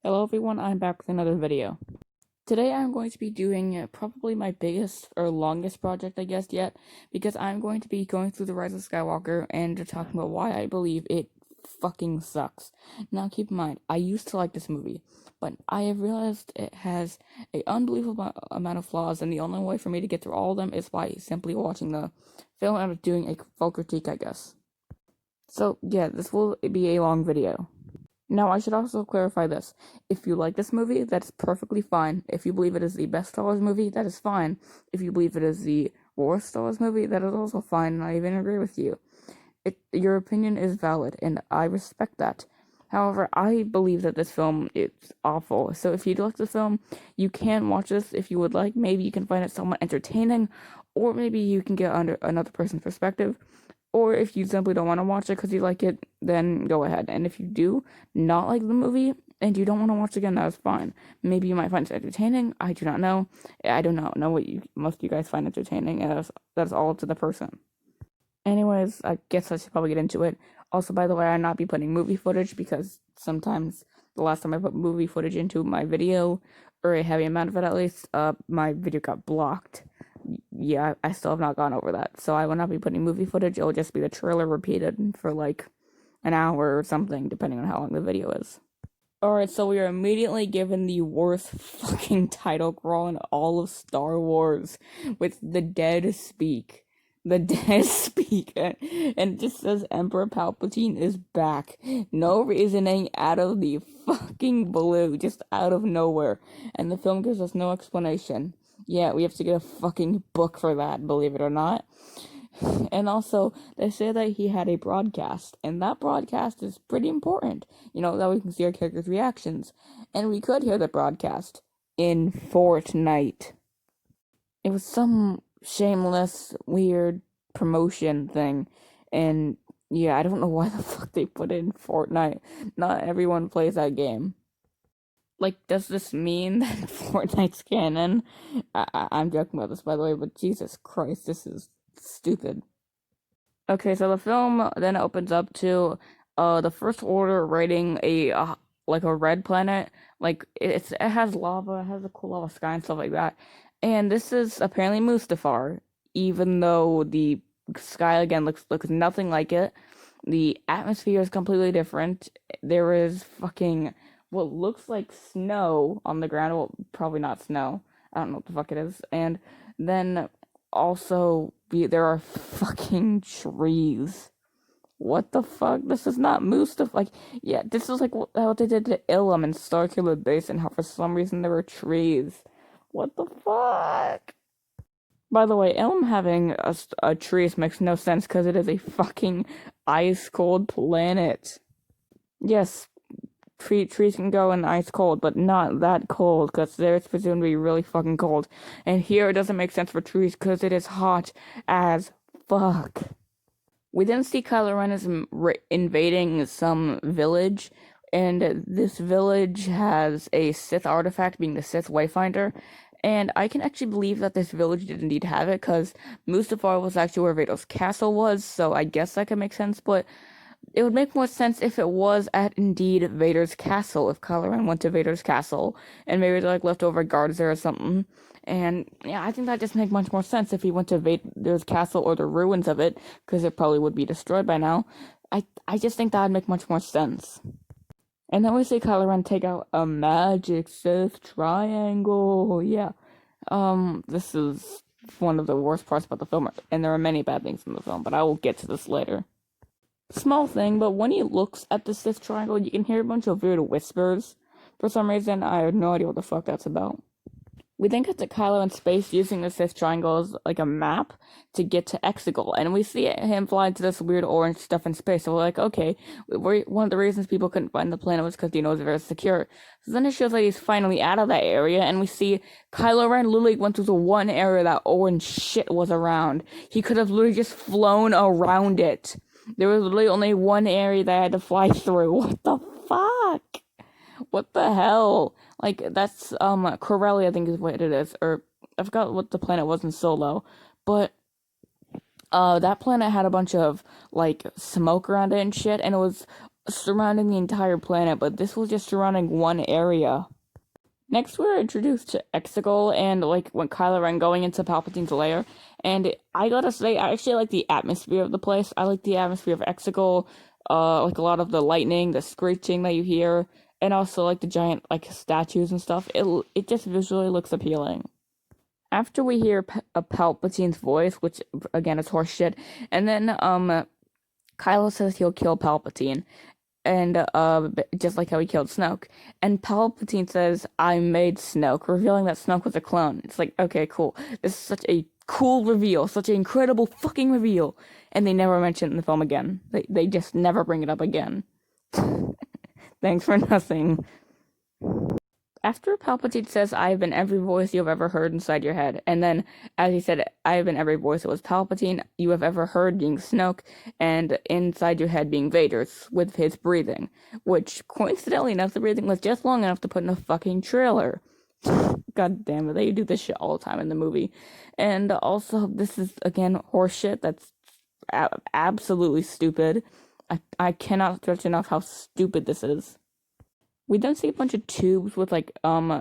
Hello everyone, I'm back with another video. Today I'm going to be doing probably my biggest or longest project I guess yet, because I'm going to be going through the Rise of Skywalker and talking about why I believe it fucking sucks. Now keep in mind, I used to like this movie, but I have realized it has an unbelievable amount of flaws, and the only way for me to get through all of them is by simply watching the film and doing a full critique, I guess. So yeah, this will be a long video. Now, I should also clarify this. If you like this movie, that's perfectly fine. If you believe it is the best Star Wars movie, that is fine. If you believe it is the worst Star Wars movie, that is also fine, and I even agree with you. Your opinion is valid, and I respect that. However, I believe that this film is awful. So if you like the film, you can watch this if you would like. Maybe you can find it somewhat entertaining, or maybe you can get under another person's perspective. Or if you simply don't want to watch it because you like it, then go ahead. And if you do not like the movie and you don't want to watch it again, that is fine. Maybe you might find it entertaining. I do not know. I do not know what most of you guys find entertaining. That's all up to the person. Anyways, I guess I should probably get into it. Also, by the way, I'll not be putting movie footage because sometimes the last time I put movie footage into my video, or a heavy amount of it at least, my video got blocked. Yeah, I still have not gone over that. So I will not be putting movie footage. It'll just be the trailer repeated for like an hour or something, depending on how long the video is. Alright, so we are immediately given the worst fucking title crawl in all of Star Wars with the dead speak. The dead speak. And it just says Emperor Palpatine is back. No reasoning, out of the fucking blue, just out of nowhere. And the film gives us no explanation. Yeah, we have to get a fucking book for that, believe it or not. And also, they say that he had a broadcast, and that broadcast is pretty important. That we can see our characters' reactions. And we could hear the broadcast in Fortnite. It was some shameless, weird promotion thing, and yeah, I don't know why the fuck they put it in Fortnite. Not everyone plays that game. Like, does this mean that Fortnite's canon? I'm joking about this, by the way, but Jesus Christ, this is stupid. Okay, so the film then opens up to the First Order raiding a like a red planet. Like it has lava, it has a cool lava sky and stuff like that. And this is apparently Mustafar, even though the sky again looks nothing like it. The atmosphere is completely different. There is fucking what looks like snow on the ground. Well, probably not snow. I don't know what the fuck it is. And then also there are fucking trees. What the fuck? This is not Mustaf. Like, yeah, this is like what they did to Ilum and Starkiller Base, and how for some reason there were trees. What the fuck? By the way, Ilum having a trees makes no sense because it is a fucking ice cold planet. Yes, trees can go in ice cold, but not that cold, because there it's presumed to be really fucking cold. And here it doesn't make sense for trees because it is hot as fuck. We then see Kylo Ren is invading some village, and this village has a Sith artifact, being the Sith Wayfinder. And I can actually believe that this village did indeed have it, because Mustafar was actually where Vader's castle was, so I guess that could make sense, but it would make more sense if it was at indeed Vader's castle, if Kylo Ren went to Vader's castle, and maybe they're like leftover guards there or something. And yeah, I think that just makes much more sense if he went to Vader's castle or the ruins of it, because it probably would be destroyed by now. I just think that would make much more sense. And then we see Kylo Ren take out a magic Sith triangle. Yeah. This is one of the worst parts about the film, and there are many bad things in the film, but I will get to this later. Small thing, but when he looks at the Sith triangle, you can hear a bunch of weird whispers. For some reason, I have no idea what the fuck that's about. We then get to Kylo in space using the Sith triangle as like a map to get to Exegol, and we see him fly into this weird orange stuff in space. So we're like, okay, one of the reasons people couldn't find the planet was because he knows it's very secure. So then it shows that he's finally out of that area, and we see Kylo Ren literally went through the one area that orange shit was around. He could have literally just flown around it. There was literally only one area that I had to fly through. What the fuck? What the hell? Like, that's, Corellia, I think is what it is. Or, I forgot what the planet was in Solo. But, that planet had a bunch of, like, smoke around it and shit. And it was surrounding the entire planet, but this was just surrounding one area. Next, we're introduced to Exegol and like when Kylo Ren going into Palpatine's lair. And I gotta say, I actually like the atmosphere of the place. I like the atmosphere of Exegol, like a lot of the lightning, the screeching that you hear, and also like the giant like statues and stuff. It just visually looks appealing. After we hear Palpatine's voice, which again is horseshit, and then Kylo says he'll kill Palpatine, and just like how he killed Snoke. And Palpatine says, "I made Snoke," revealing that Snoke was a clone. It's like, okay, cool. This is such a cool reveal, such an incredible fucking reveal, and they never mention it in the film again. They just never bring it up again. Thanks for nothing. After Palpatine says, "I have been every voice you have ever heard inside your head," and then, as he said, "I have been every voice," it was Palpatine you have ever heard being Snoke, and inside your head being Vader's, with his breathing. Which, coincidentally enough, the breathing was just long enough to put in a fucking trailer. God damn it, they do this shit all the time in the movie. And also, this is, again, horseshit. That's absolutely stupid. I cannot stress enough how stupid this is. We then see a bunch of tubes with like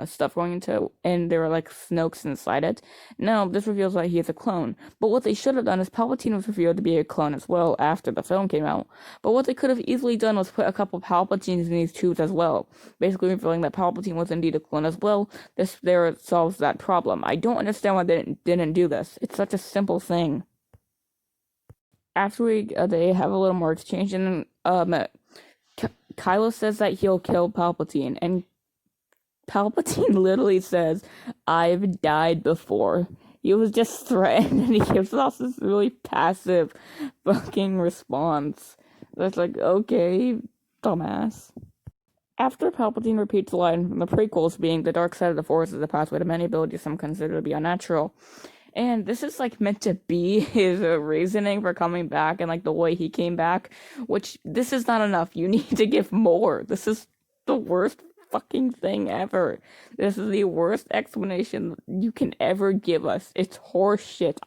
stuff going into, and there are like Snokes inside it. Now this reveals that he is a clone. But what they should have done is Palpatine was revealed to be a clone as well after the film came out. But what they could have easily done was put a couple of Palpatines in these tubes as well, basically revealing that Palpatine was indeed a clone as well. This there solves that problem. I don't understand why they didn't do this. It's such a simple thing. After they have a little more exchange, and Kylo says that he'll kill Palpatine, and Palpatine literally says, "I've died before." He was just threatened, and he gives off this really passive fucking response. That's like, okay, dumbass. After Palpatine repeats the line from the prequels being the dark side of the Force is the pathway to many abilities some consider to be unnatural. And this is like meant to be his reasoning for coming back and like the way he came back, which this is not enough. You need to give more. This is the worst fucking thing ever. This is the worst explanation you can ever give us. It's horseshit.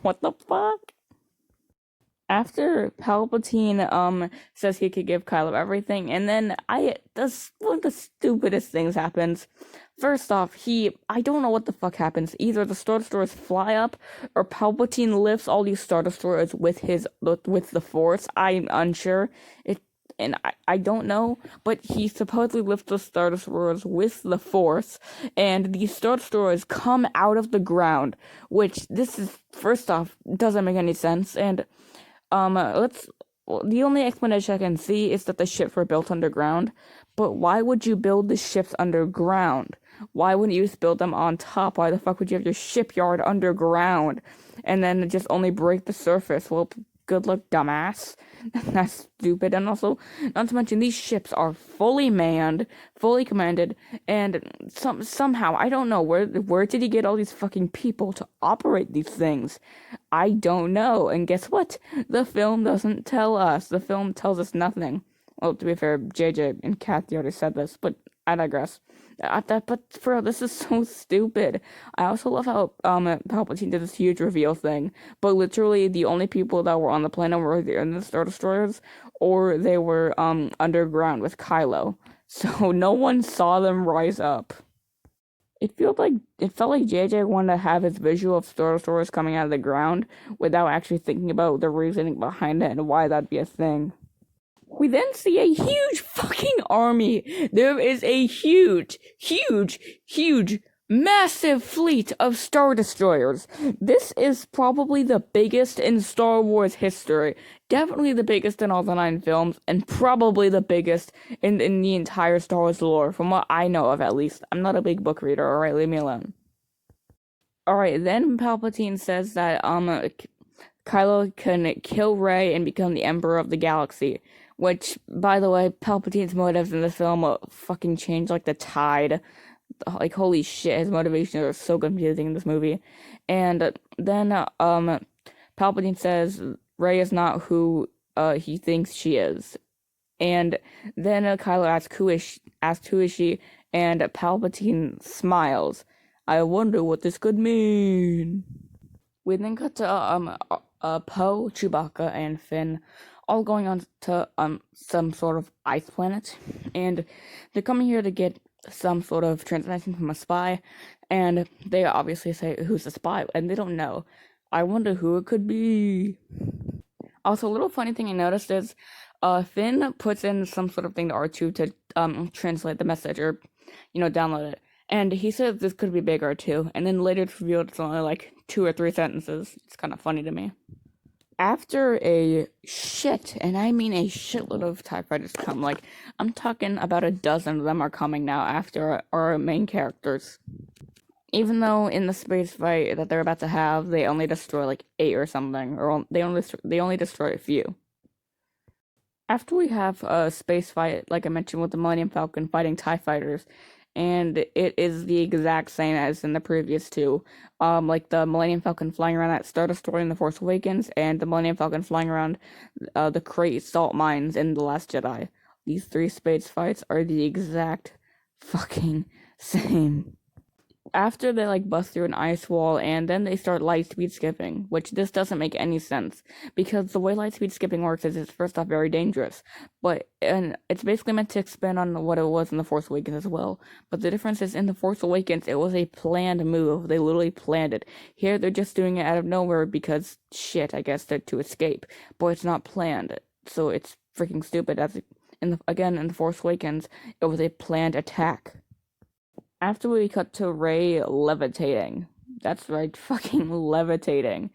What the fuck? After Palpatine says he could give Kylo everything, and then that's one of the stupidest things happens. First off, I don't know what the fuck happens. Either the Star Destroyers fly up, or Palpatine lifts all these Star Destroyers with the Force. I'm unsure. I don't know, but he supposedly lifts the Star Destroyers with the Force, and these Star Destroyers come out of the ground, which this is first off doesn't make any sense, and the only explanation I can see is that the ships were built underground. But why would you build the ships underground? Why wouldn't you just build them on top? Why the fuck would you have your shipyard underground and then just only break the surface? Well, good luck, dumbass. That's stupid. And also, not to mention, these ships are fully manned, fully commanded, and somehow, I don't know, where did he get all these fucking people to operate these things? I don't know. And guess what? The film doesn't tell us. The film tells us nothing. Well, to be fair, JJ and Kathy already said this, but I digress. But for real, this is so stupid. I also love how Palpatine did this huge reveal thing, but literally the only people that were on the planet were either in the Star Destroyers or they were underground with Kylo, so no one saw them rise up. It felt like JJ wanted to have his visual of Star Destroyers coming out of the ground without actually thinking about the reasoning behind it and why that'd be a thing. We then see a huge fucking army. There is a huge, massive fleet of Star Destroyers. This is probably the biggest in Star Wars history. Definitely the biggest in all the 9 films, and probably the biggest in the entire Star Wars lore, from what I know of at least. I'm not a big book reader, alright, leave me alone. Alright, then Palpatine says that Kylo can kill Rey and become the Emperor of the Galaxy. Which, by the way, Palpatine's motives in this film fucking change like the tide. Like, holy shit, his motivations are so confusing in this movie. And then, Palpatine says Rey is not who he thinks she is. And then Kylo asks who is she, and Palpatine smiles. I wonder what this could mean. We then cut to Poe, Chewbacca, and Finn all going on to some sort of ice planet, and they're coming here to get some sort of transmission from a spy, and they obviously say who's the spy, and they don't know. I wonder who it could be. Also, a little funny thing I noticed is, Finn puts in some sort of thing to R2 to translate the message or, download it, and he says this could be big R2, and then later it's revealed it's only like 2 or 3 sentences. It's kind of funny to me. After a shit, and I mean a shitload of TIE fighters come, like, I'm talking about a dozen of them are coming now after our main characters. Even though in the space fight that they're about to have, they only destroy like 8 or something, or they only destroy a few. After we have a space fight, like I mentioned, with the Millennium Falcon fighting TIE fighters, and it is the exact same as in the previous two. Like the Millennium Falcon flying around that Star Destroyer in The Force Awakens, and the Millennium Falcon flying around the Krayt salt mines in The Last Jedi. These 3 space fights are the exact fucking same. After they like bust through an ice wall, and then they start light speed skipping, which this doesn't make any sense because the way light speed skipping works is it's first off very dangerous, and it's basically meant to expand on what it was in The Force Awakens as well. But the difference is in The Force Awakens it was a planned move. They literally planned it. Here they're just doing it out of nowhere because shit, I guess they're to escape. But it's not planned, so it's freaking stupid. In The Force Awakens, it was a planned attack. After we cut to Rey levitating. That's right, fucking levitating.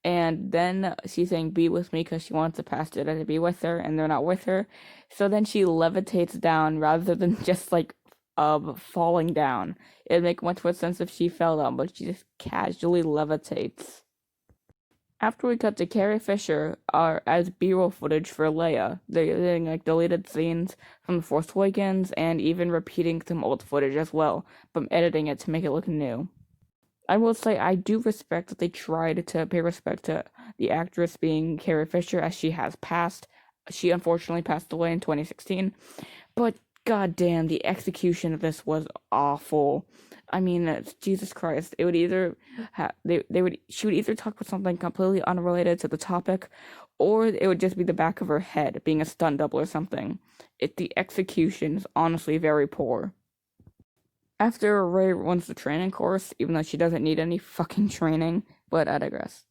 And then she's saying, be with me, because she wants the past Jedi to be with her, and they're not with her. So then she levitates down rather than just, like, falling down. It'd make much more sense if she fell down, but she just casually levitates. After we cut to Carrie Fisher, as B-roll footage for Leia, they're using like deleted scenes from The Force Awakens and even repeating some old footage as well, but editing it to make it look new. I will say I do respect that they tried to pay respect to the actress being Carrie Fisher, as she has passed. She unfortunately passed away in 2016, but goddamn, the execution of this was awful. I mean, Jesus Christ! It would either she would either talk about something completely unrelated to the topic, or it would just be the back of her head being a stunt double or something. The execution is honestly very poor. After Rey runs the training course, even though she doesn't need any fucking training, but I digress.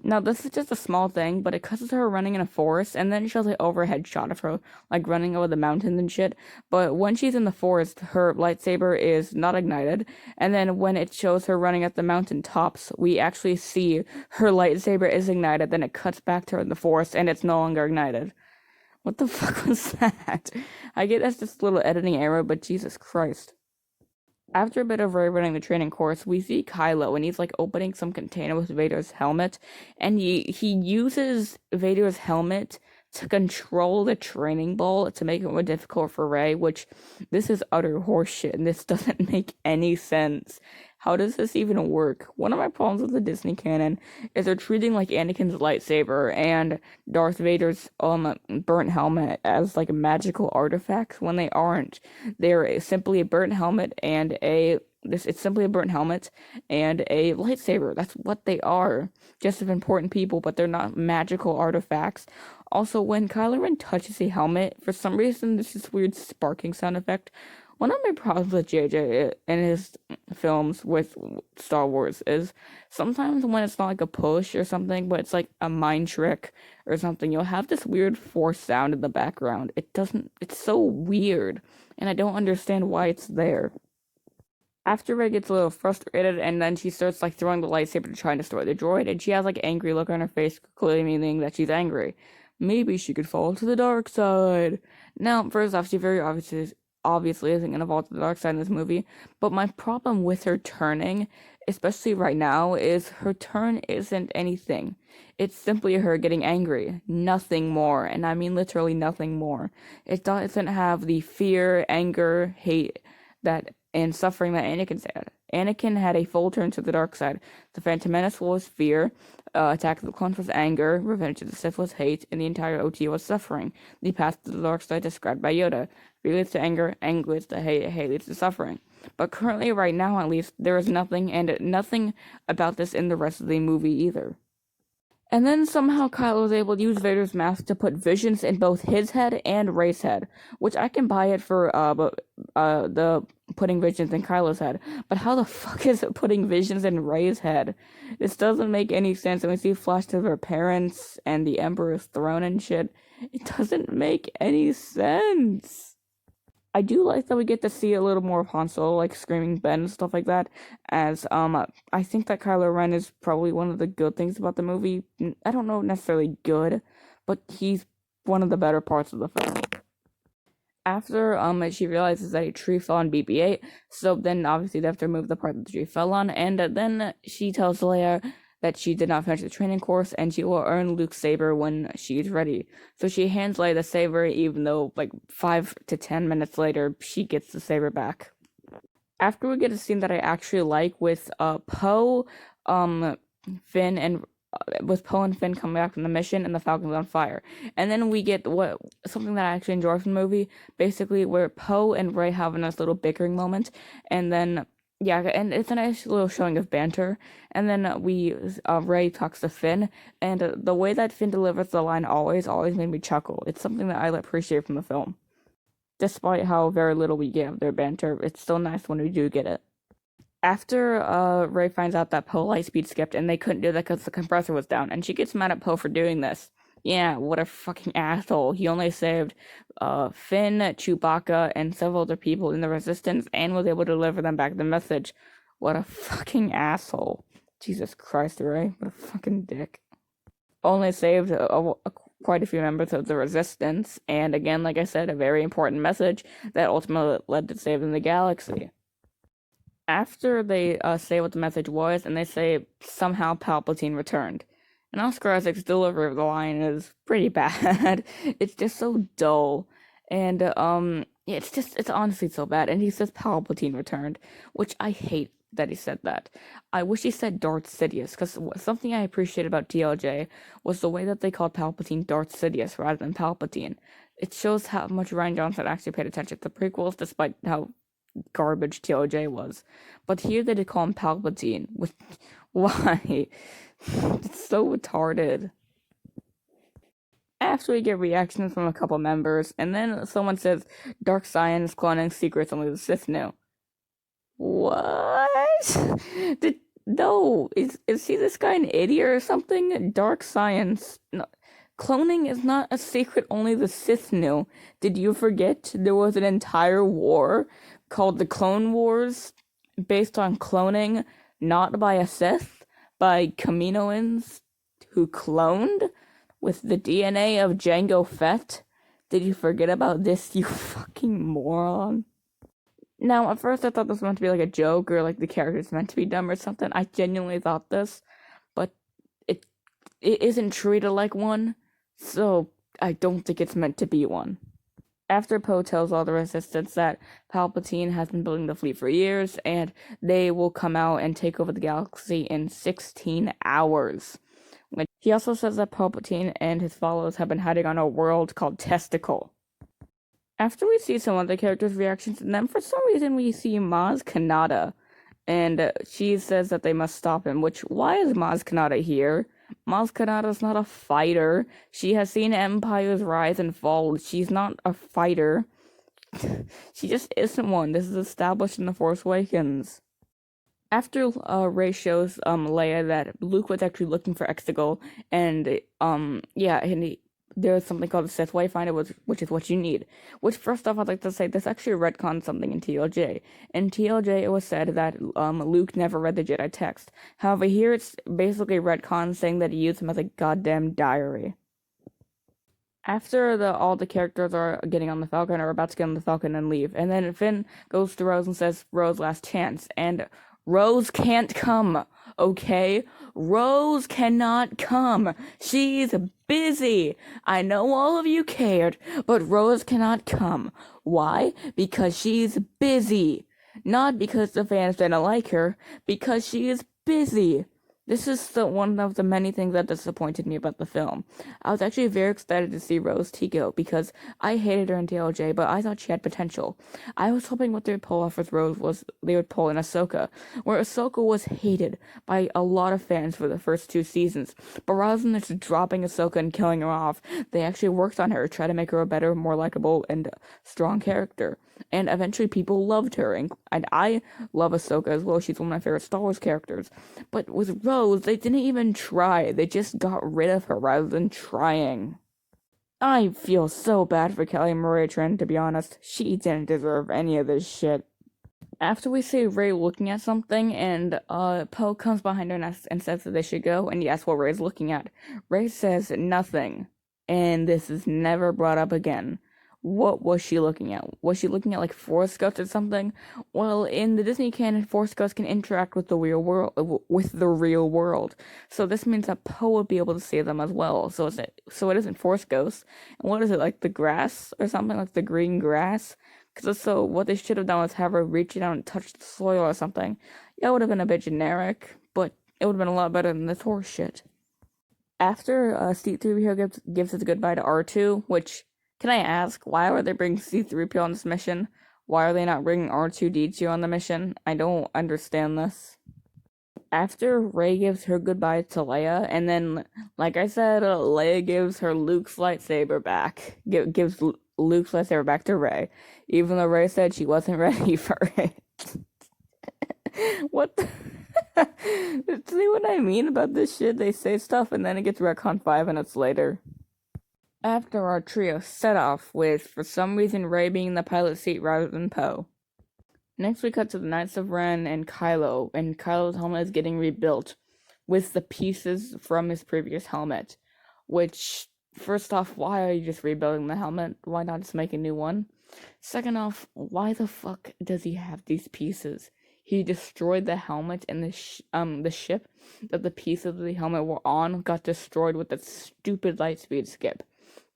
Now, this is just a small thing, but it cuts to her running in a forest, and then it shows an overhead shot of her, like, running over the mountains and shit. But when she's in the forest, her lightsaber is not ignited, and then when it shows her running at the mountain tops, we actually see her lightsaber is ignited, then it cuts back to her in the forest, and it's no longer ignited. What the fuck was that? I get that's just a little editing error, but Jesus Christ. After a bit of Rey running the training course, we see Kylo, and he's like opening some container with Vader's helmet, and he uses Vader's helmet to control the training ball to make it more difficult for Rey, which this is utter horseshit, and this doesn't make any sense. How does this even work? One of my problems with the Disney canon is they're treating like Anakin's lightsaber and Darth Vader's burnt helmet as like magical artifacts when they aren't. They're simply a burnt helmet and it's simply a burnt helmet and a lightsaber. That's what they are. Just of important people, but they're not magical artifacts. Also, when Kylo Ren touches a helmet, for some reason there's this weird sparking sound effect. One of my problems with JJ in his films with Star Wars is sometimes when it's not like a push or something, but it's like a mind trick or something, you'll have this weird force sound in the background. It's so weird, and I don't understand why it's there. After Rey gets a little frustrated, and then she starts like throwing the lightsaber to try and destroy the droid, and she has like angry look on her face, clearly meaning that she's angry. Maybe she could fall to the dark side. Now, first off, she very obviously isn't going to fall to the dark side in this movie, but my problem with her turning, especially right now, is her turn isn't anything. It's simply her getting angry, nothing more, and I mean literally nothing more. It doesn't have the fear, anger, hate and suffering that Anakin had. Anakin had a full turn to the dark side. The Phantom Menace was fear, Attack of the Clones was anger, Revenge of the Sith was hate, and the entire OT was suffering. The path to the dark side described by Yoda. Fear leads to anger leads to hate leads to suffering. But currently, right now at least, there is nothing, and nothing about this in the rest of the movie either. And then somehow Kylo was able to use Vader's mask to put visions in both his head and Rey's head, which I can buy it for the putting visions in Kylo's head. But how the fuck is it putting visions in Rey's head? This doesn't make any sense. And we see flashes of her parents and the Emperor's throne and shit. It doesn't make any sense. I do like that we get to see a little more of Han Solo, like screaming Ben and stuff like that. As I think that Kylo Ren is probably one of the good things about the movie. I don't know necessarily good, but he's one of the better parts of the film. After she realizes that a tree fell on BB-8, so then obviously they have to remove the part that the tree fell on, and then she tells Leia that she did not finish the training course and she will earn Luke's saber when she's ready. So she hands Leia the saber, even though like 5 to 10 minutes later she gets the saber back. After we get a scene that I actually like with Poe, Finn, and with Poe and Finn coming back from the mission and the Falcon's on fire. And then we get something that I actually enjoy from the movie, basically where Poe and Rey have a nice little bickering moment, and then yeah, and it's a nice little showing of banter. And then Rey talks to Finn, and the way that Finn delivers the line always made me chuckle. It's something that I appreciate from the film. Despite how very little we get of their banter, it's still nice when we do get it. After Rey finds out that Poe lightspeed skipped and they couldn't do that because the compressor was down, and she gets mad at Poe for doing this. Yeah, what a fucking asshole. He only saved Finn, Chewbacca, and several other people in the Resistance and was able to deliver them back the message. What a fucking asshole. Jesus Christ, Rey. What a fucking dick. Only saved quite a few members of the Resistance, and again, like I said, a very important message that ultimately led to saving the galaxy. After they say what the message was, and they say somehow Palpatine returned. And Oscar Isaac's delivery of the line is pretty bad. It's just so dull. And, yeah, it's honestly so bad. And he says Palpatine returned, which I hate that he said that. I wish he said Darth Sidious, because something I appreciated about TLJ was the way that they called Palpatine Darth Sidious rather than Palpatine. It shows how much Rian Johnson actually paid attention to the prequels, despite how garbage TLJ was. But here they did call him Palpatine, which, why? It's so retarded. After we get reactions from a couple members, and then someone says, Dark science cloning secrets only the Sith knew. What? No, is he this guy an idiot or something? Dark science. No. Cloning is not a secret only the Sith knew. Did you forget there was an entire war called the Clone Wars based on cloning, not by a Sith, by Kaminoans who cloned with the DNA of Jango Fett? Did you forget about this, you fucking moron? Now, at first I thought this was meant to be like a joke, or like the character's meant to be dumb or something. I genuinely thought this, but it isn't treated like one, so I don't think it's meant to be one. After Poe tells all the Resistance that Palpatine has been building the fleet for years, and they will come out and take over the galaxy in 16 hours. He also says that Palpatine and his followers have been hiding on a world called Testicle. After we see some other characters' reactions, and then for some reason we see Maz Kanata, and she says that they must stop him, which, why is Maz Kanata here? Maz Kanata's not a fighter. She has seen empires rise and fall. She's not a fighter. She just isn't one. This is established in The Force Awakens. After Rey shows Leia that Luke was actually looking for Exegol, and there's something called the Sith Wayfinder, which is what you need. Which, first off, I'd like to say this actually retcons something in TLJ. In TLJ, it was said that Luke never read the Jedi text. However, here it's basically retcon saying that he used them as a goddamn diary. After all the characters are getting on the Falcon, or about to get on the Falcon and leave, and then Finn goes to Rose and says, Rose, last chance, and Rose can't come, okay? Rose cannot come. She's busy. I know all of you cared, but Rose cannot come. Why? Because she's busy. Not because the fans didn't like her, because she is busy. This is the one of the many things that disappointed me about the film. I was actually very excited to see Rose Tico because I hated her in DLJ, but I thought she had potential. I was hoping what they would pull off with Rose was they would pull in Ahsoka, where Ahsoka was hated by a lot of fans for the first two seasons. But rather than just dropping Ahsoka and killing her off, they actually worked on her, try to make her a better, more likable, and strong character. And eventually people loved her, and I love Ahsoka as well. She's one of my favorite Star Wars characters. But with Rose, they didn't even try. They just got rid of her rather than trying. I feel so bad for Kelly Maria Tran, to be honest. She didn't deserve any of this shit. After we see Rey looking at something, and Poe comes behind her and says that they should go, and yes, what Rey's looking at. Rey says nothing, and this is never brought up again. What was she looking at? Was she looking at like Force Ghosts or something? Well, in the Disney canon, Force Ghosts can interact with the real world. So this means that Poe would be able to see them as well. So it isn't Force Ghosts. And what is it, like the grass or something, like the green grass? Because so what they should have done was have her reach down and touch the soil or something. Yeah, it would have been a bit generic, but it would have been a lot better than this horse shit. After C-3PO gives his goodbye to R2, which, can I ask, why are they bringing C-3PO on this mission? Why are they not bringing R2-D2 on the mission? I don't understand this. After Rey gives her goodbye to Leia, and then, like I said, Leia gives her Luke's lightsaber back. Gives Luke's lightsaber back to Rey, even though Rey said she wasn't ready for it. What the... See what I mean about this shit? They say stuff and then it gets retconned 5 minutes later. After our trio set off with, for some reason, Rey being in the pilot seat rather than Poe. Next we cut to the Knights of Ren and Kylo's helmet is getting rebuilt with the pieces from his previous helmet. Which, first off, why are you just rebuilding the helmet? Why not just make a new one? Second off, why the fuck does he have these pieces? He destroyed the helmet, and the ship that the pieces of the helmet were on got destroyed with that stupid lightspeed skip.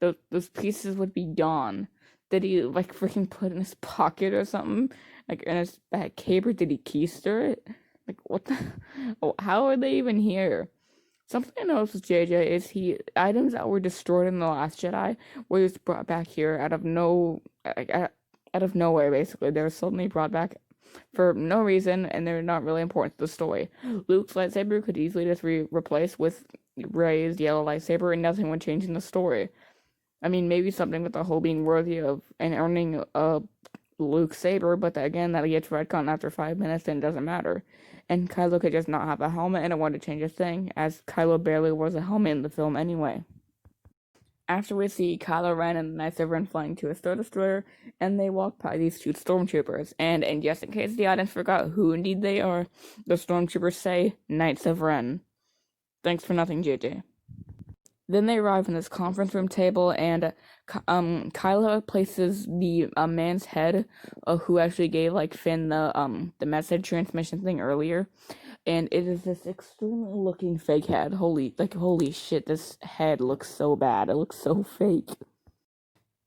Those pieces would be gone. Did he like freaking put in his pocket or something? Like in his back caber? Did he keister it? Like what the? Oh, how are they even here? Something I noticed with JJ is items that were destroyed in The Last Jedi were just brought back here out of nowhere. Basically, they were suddenly brought back for no reason, and they're not really important to the story. Luke's lightsaber could easily just be replaced with Rey's yellow lightsaber, and nothing would change in the story. I mean, maybe something with the whole being worthy of and earning Luke's saber, but again, that gets retconned after 5 minutes, and it doesn't matter. And Kylo could just not have a helmet, and it wouldn't change a thing, as Kylo barely wears a helmet in the film anyway. After we see Kylo Ren and the Knights of Ren flying to a Star Destroyer, and they walk by these two stormtroopers, and just in case the audience forgot who indeed they are, the stormtroopers say, Knights of Ren. Thanks for nothing, JJ. Then they arrive in this conference room table, and Kylo places the man's head, who actually gave like Finn the message transmission thing earlier, and it is this extremely looking fake head. Holy shit, this head looks so bad. It looks so fake.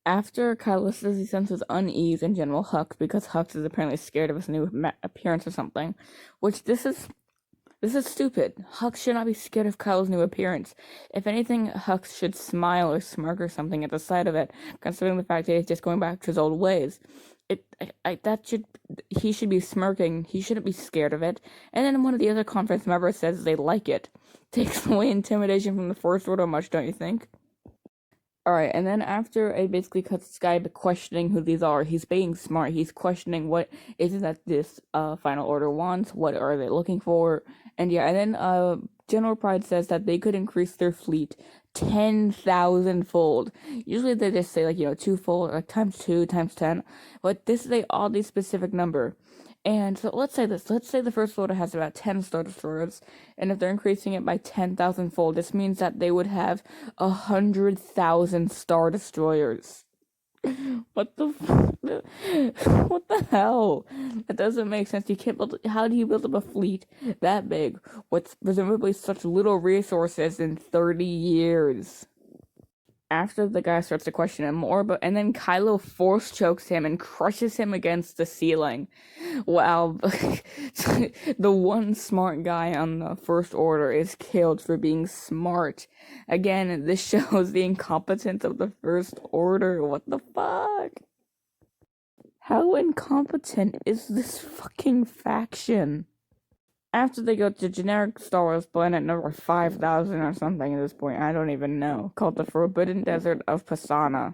After Kylo says he senses unease in General Hux because Hux is apparently scared of his new appearance or something, which this is stupid. Hux should not be scared of Kylo's new appearance. If anything, Hux should smile or smirk or something at the sight of it, considering the fact that he's just going back to his old ways. He should be smirking. He shouldn't be scared of it. And then one of the other conference members says they like it. Takes away intimidation from the First Order much, don't you think? Alright, and then after it basically cuts this guy questioning who these are, he's being smart. He's questioning what is it that this Final Order wants, what are they looking for, and then General Pride says that they could increase their fleet 10,000-fold. Usually they just say, like, twofold, like times 2, times 10, but this is a oddly specific number. And so let's say the First Order has about 10 Star Destroyers, and if they're increasing it by 10,000-fold, this means that they would have 100,000 Star Destroyers. What the hell? That doesn't make sense. How do you build up a fleet that big with presumably such little resources in 30 years? After the guy starts to question him more, and then Kylo force chokes him and crushes him against the ceiling. Wow, the one smart guy on the First Order is killed for being smart. Again, this shows the incompetence of the First Order. What the fuck? How incompetent is this fucking faction? After they go to generic Star Wars planet number 5,000 or something at this point, I don't even know, called the Forbidden Desert of Pasana.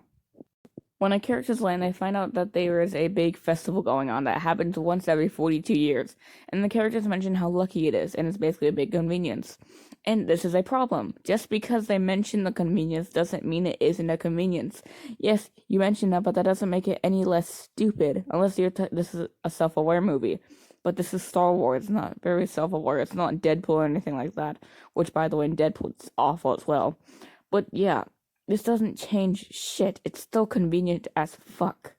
When the characters land, they find out that there is a big festival going on that happens once every 42 years, and the characters mention how lucky it is, and it's basically a big convenience. And this is a problem. Just because they mention the convenience doesn't mean it isn't a convenience. Yes, you mentioned that, but that doesn't make it any less stupid, unless this is a self-aware movie. But this is Star Wars, it's not very self-aware, it's not Deadpool or anything like that, which, by the way, in Deadpool, it's awful as well. But yeah, this doesn't change shit, it's still convenient as fuck.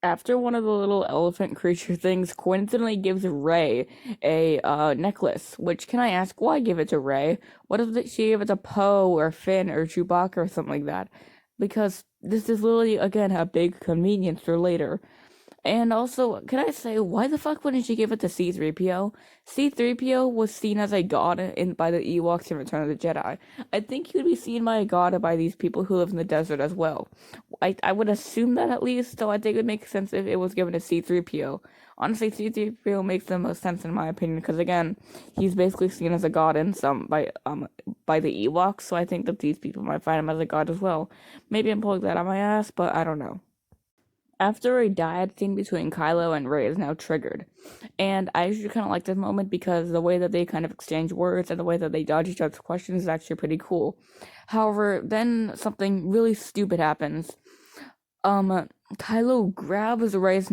After one of the little elephant creature things coincidentally gives Rey a necklace, which, can I ask, why give it to Rey? What if she gave it to Poe or Finn or Chewbacca or something like that? Because this is literally, again, a big convenience for later. And also, can I say, why the fuck wouldn't she give it to C-3PO? C-3PO was seen as a god by the Ewoks in Return of the Jedi. I think he would be seen by a god by these people who live in the desert as well. I would assume that at least, so I think it would make sense if it was given to C-3PO. Honestly, C-3PO makes the most sense in my opinion, because again, he's basically seen as a god in by the Ewoks, so I think that these people might find him as a god as well. Maybe I'm pulling that on my ass, but I don't know. After a dyad scene between Kylo and Rey is now triggered. And I actually kind of like this moment because the way that they kind of exchange words and the way that they dodge each other's questions is actually pretty cool. However, then something really stupid happens. Kylo grabs Rey's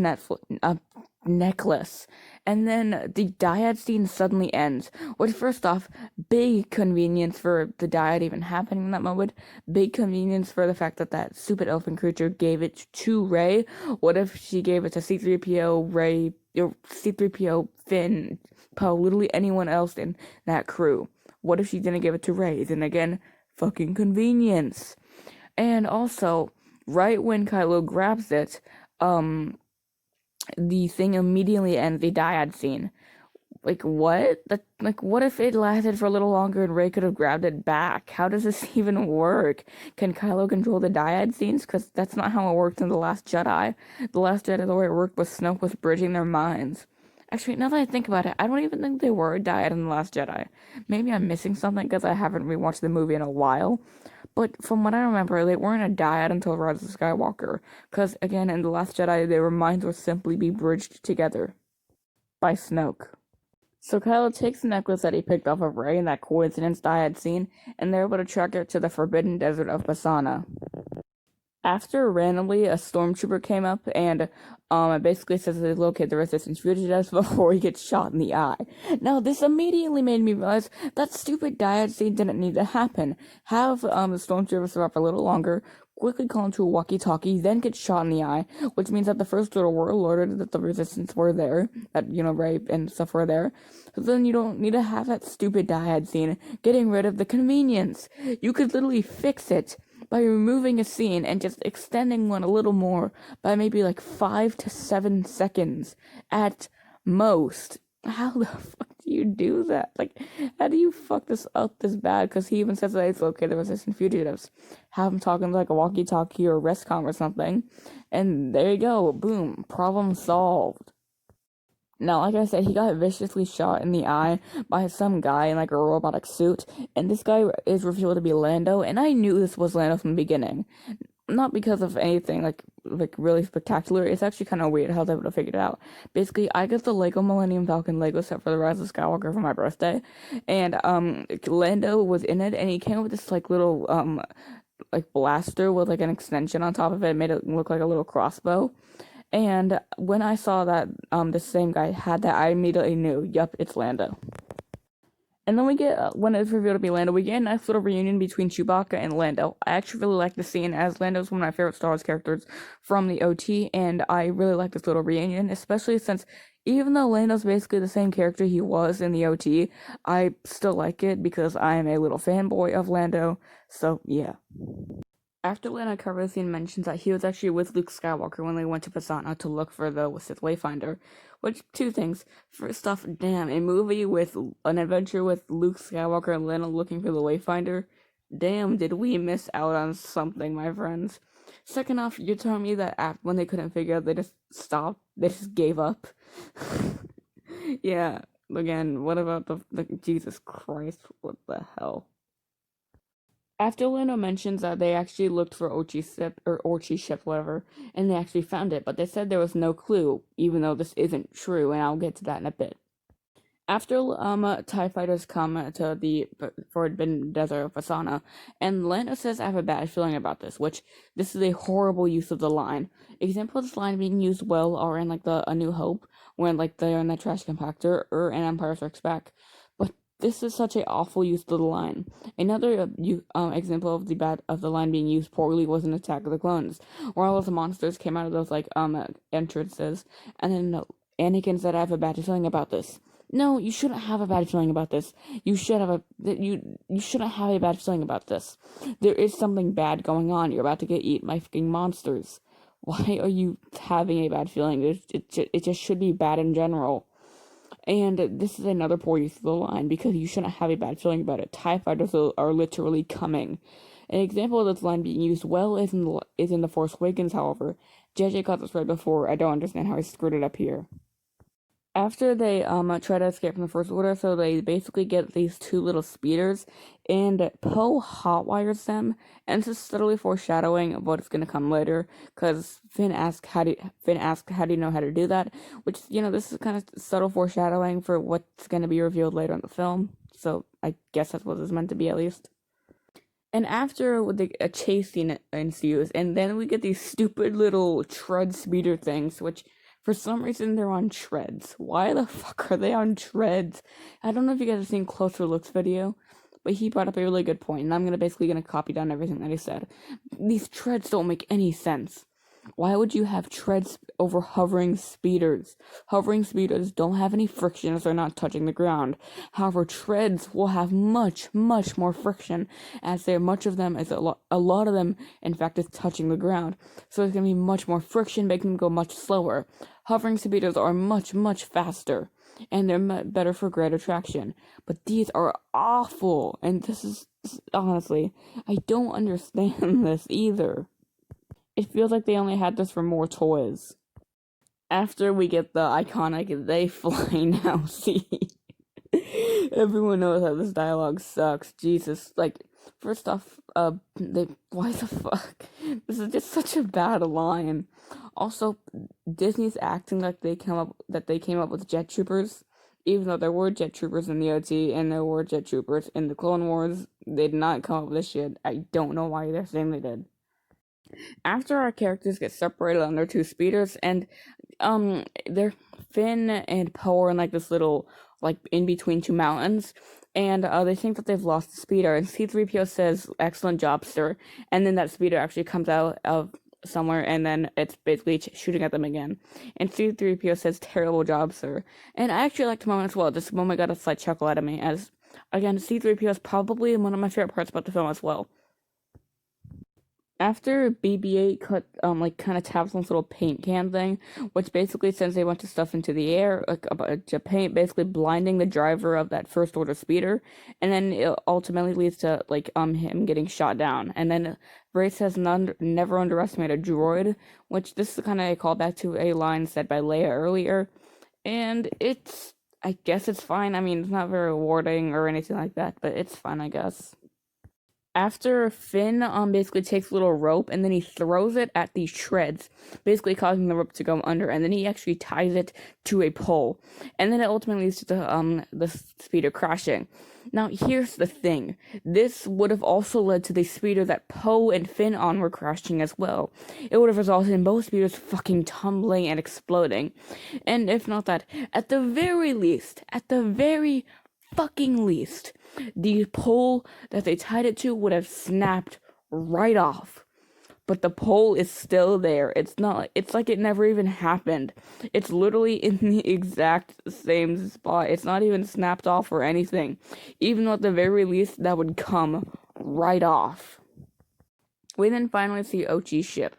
necklace, and then the dyad scene suddenly ends. Which, first off, big convenience for the dyad even happening in that moment. Big convenience for the fact that that stupid elephant creature gave it to Rey. What if she gave it to C-3PO, Rey, or C-3PO, Finn, Poe, literally anyone else in that crew? What if she didn't give it to Rey? Then again, fucking convenience. And also, right when Kylo grabs it, the thing immediately ends the dyad scene. Like, what? What if it lasted for a little longer and Rey could have grabbed it back? How does this even work? Can Kylo control the dyad scenes? Because that's not how it worked in The Last Jedi. The Last Jedi, the way it worked was Snoke was bridging their minds. Actually, now that I think about it, I don't even think they were dyad in The Last Jedi. Maybe I'm missing something because I haven't rewatched the movie in a while. But from what I remember, they weren't a dyad until Rise of Skywalker. Because, again, in The Last Jedi, their minds would simply be bridged together by Snoke. So Kylo takes the necklace that he picked off of Rey in that coincidence dyad scene, and they're able to track it to the Forbidden Desert of Pasana. After randomly a stormtrooper came up and it basically says they locate the resistance fugitives before he gets shot in the eye. Now this immediately made me realize that stupid dyad scene didn't need to happen. Have the stormtrooper survive for a little longer, quickly call into a walkie-talkie, then get shot in the eye, which means that the First Order were alerted that the resistance were there, that, Rey and stuff were there. So then you don't need to have that stupid dyad scene, getting rid of the convenience. You could literally fix it by removing a scene and just extending one a little more by maybe like 5 to 7 seconds at most. How the fuck do you do that? Like, how do you fuck this up this bad? Because he even says that it's okay, the resistant fugitives. Have him talking like a walkie-talkie or a rescom or something. And there you go. Boom. Problem solved. Now, like I said, he got viciously shot in the eye by some guy in like a robotic suit, and this guy is revealed to be Lando, and I knew this was Lando from the beginning. Not because of anything like really spectacular. It's actually kind of weird how they would have figured it out. Basically, I got the Lego Millennium Falcon Lego set for the Rise of Skywalker for my birthday, and Lando was in it, and he came with this like little like blaster with like an extension on top of it, made it look like a little crossbow. And when I saw that the same guy had that, I immediately knew, yup, it's Lando. And then we get, when it's revealed to be Lando, we get a nice little reunion between Chewbacca and Lando. I actually really like the scene, as Lando's one of my favorite Star Wars characters from the OT, and I really like this little reunion, especially since even though Lando's basically the same character he was in the OT, I still like it because I am a little fanboy of Lando, so yeah. After Lando Calrissian mentions that he was actually with Luke Skywalker when they went to Pisana to look for the Sith Wayfinder, which, two things. First off, damn, a movie with an adventure with Luke Skywalker and Lando looking for the Wayfinder. Damn, did we miss out on something, my friends. Second off, you're telling me that when they couldn't figure out, they just stopped? They just gave up? Yeah, again, what about the Jesus Christ, what the hell? After Lando mentions that they actually looked for Orchi's ship, whatever, and they actually found it, but they said there was no clue, even though this isn't true, and I'll get to that in a bit. After TIE fighters come to the forbidden desert of Fasana, and Lando says, I have a bad feeling about this, which this is a horrible use of the line. Examples of this line being used well are in like A New Hope, when like they're in the trash compactor, or in Empire Strikes Back. But this is such a awful use of the line. Another example of the line being used poorly was in Attack of the Clones, where all those monsters came out of those entrances, and then Anakin said, I have a bad feeling about this. No, you shouldn't have a bad feeling about this. You shouldn't have a bad feeling about this. There is something bad going on. You're about to get eaten by fucking monsters. Why are you having a bad feeling? It just should be bad in general. And this is another poor use of the line, because you shouldn't have a bad feeling about it. TIE fighters are literally coming. An example of this line being used well is in The Force Awakens, however. JJ got this right before. I don't understand how I screwed it up here. After they try to escape from the First Order, so they basically get these two little speeders, and Poe hotwires them, and this is subtly foreshadowing of what's gonna come later, because Finn asks, how do you know how to do that? Which, this is kind of subtle foreshadowing for what's gonna be revealed later in the film, so I guess that's what it's meant to be, at least. And after a chase scene ensues, and then we get these stupid little tread speeder things, which for some reason they're on treads. Why the fuck are they on treads? I don't know if you guys have seen Closer Looks video, but he brought up a really good point, and I'm basically gonna copy down everything that he said. These treads don't make any sense. Why would you have treads over hovering speeders? Hovering speeders don't have any friction as they're not touching the ground. However, treads will have much, much more friction, as much of them is a lot of them, in fact, is touching the ground. So there's gonna be much more friction, making them go much slower. Hovering speeders are much, much faster, and they're better for greater traction. But these are awful, and this is honestly, I don't understand this either. It feels like they only had this for more toys. After we get the iconic "they fly now" scene, everyone knows how this dialogue sucks. Jesus, first off, why the fuck? This is just such a bad line. Also, Disney's acting like they came up with jet troopers, even though there were jet troopers in the OT and there were jet troopers in the Clone Wars. They did not come up with this shit. I don't know why they're saying they did. After our characters get separated on their two speeders, and they're Finn and Poe are in this little in between two mountains, and they think that they've lost the speeder, and C-3PO says, "Excellent job, sir," and then that speeder actually comes out of somewhere, and then it's basically shooting at them again, and C-3PO says, "Terrible job, sir," and I actually liked the moment as well. This moment got a slight chuckle out of me, as again, C-3PO is probably one of my favorite parts about the film as well. After BB-8 kind of taps on this little paint can thing, which basically sends a bunch of stuff into the air, to paint, basically blinding the driver of that First Order speeder, and then it ultimately leads to him getting shot down. And then Ray says, "Never underestimate a droid," which this is kind of a callback to a line said by Leia earlier, and I guess it's fine. I mean, it's not very rewarding or anything like that, but it's fine, I guess. After Finn basically takes a little rope and then he throws it at these treads, basically causing the rope to go under, and then he actually ties it to a pole, and then it ultimately leads to the speeder crashing. Now here's the thing: this would have also led to the speeder that Poe and Finn were crashing as well. It would have resulted in both speeders fucking tumbling and exploding, and if not that, at the very least, at the very fucking least, the pole that they tied it to would have snapped right off. But the pole is still there. It's like it never even happened. It's literally in the exact same spot. It's not even snapped off or anything. Even though at the very least that would come right off. We then finally see Ochi's ship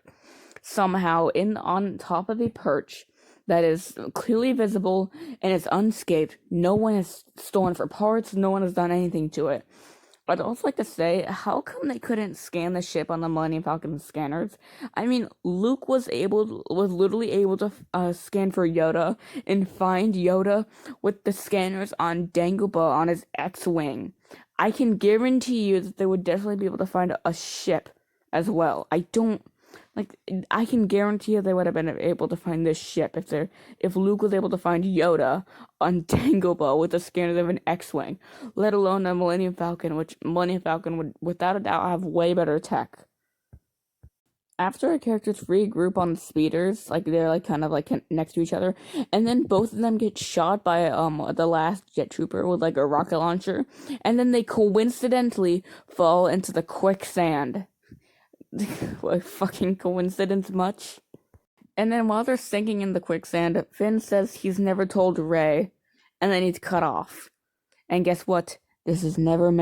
somehow on top of a perch that is clearly visible and is unscathed. No one has stolen for parts, no one has done anything to it. I'd also like to say, how come they couldn't scan the ship on the Millennium Falcon scanners? I mean, Luke was literally able to scan for Yoda and find Yoda with the scanners on Dagobah on his X-wing. I can guarantee you that they would definitely be able to find a ship as well. I can guarantee you they would have been able to find this ship if Luke was able to find Yoda on Dagobah with the scanners of an X-wing, let alone a Millennium Falcon, which Millennium Falcon would without a doubt have way better tech. After our characters regroup on the speeders, like they're like kind of like next to each other, and then both of them get shot by the last jet trooper with like a rocket launcher, and then they coincidentally fall into the quicksand. What fucking coincidence much? And then while they're sinking in the quicksand, Finn says he's never told Rey, and then he's cut off. And guess what? It's never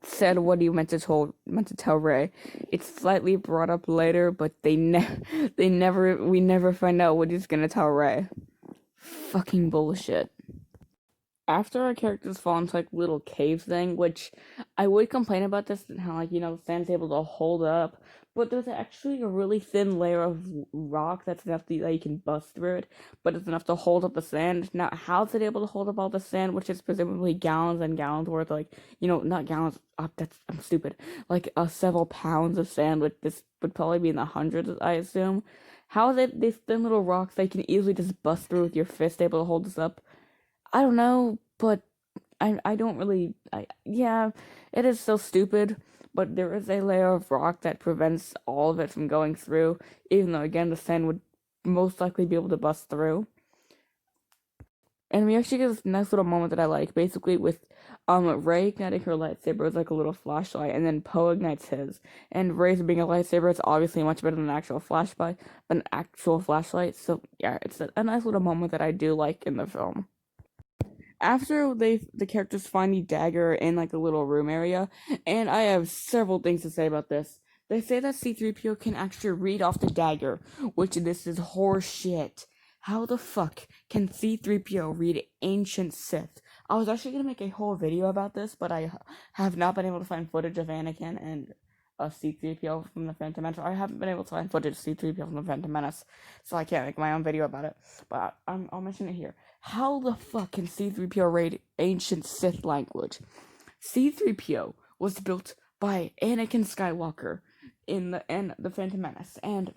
said what he meant to tell Rey. It's slightly brought up later, but we never find out what he's gonna tell Rey. Fucking bullshit. After our characters fall into like little cave thing, which I would complain about this and how like the sand's able to hold up, but there's actually a really thin layer of rock that's enough that you can bust through it, but it's enough to hold up the sand. Now, how's it able to hold up all the sand, which is presumably gallons and gallons worth, like not gallons. I'm stupid. Like several pounds of sand, which this would probably be in the hundreds, I assume. How is it these thin little rocks that you can easily just bust through with your fist able to hold this up? I don't know, but I don't really yeah, it is so stupid, but there is a layer of rock that prevents all of it from going through, even though again the sand would most likely be able to bust through. And we actually get this nice little moment that I like, basically with Rey igniting her lightsaber as like a little flashlight, and then Poe ignites his. And Rey's being a lightsaber, it's obviously much better than an actual flashlight. So yeah, it's a nice little moment that I do like in the film. After the characters find the dagger in like a little room area, and I have several things to say about this. They say that C-3PO can actually read off the dagger, which this is horse shit. How the fuck can C-3PO read ancient Sith? I was actually gonna make a whole video about this, but I have not been able to find footage of Anakin and C-3PO from the Phantom Menace. I haven't been able to find footage of C-3PO from the Phantom Menace, so I can't make my own video about it. But I'll mention it here. How the fuck can C-3PO read ancient Sith language? C-3PO was built by Anakin Skywalker in the Phantom Menace, and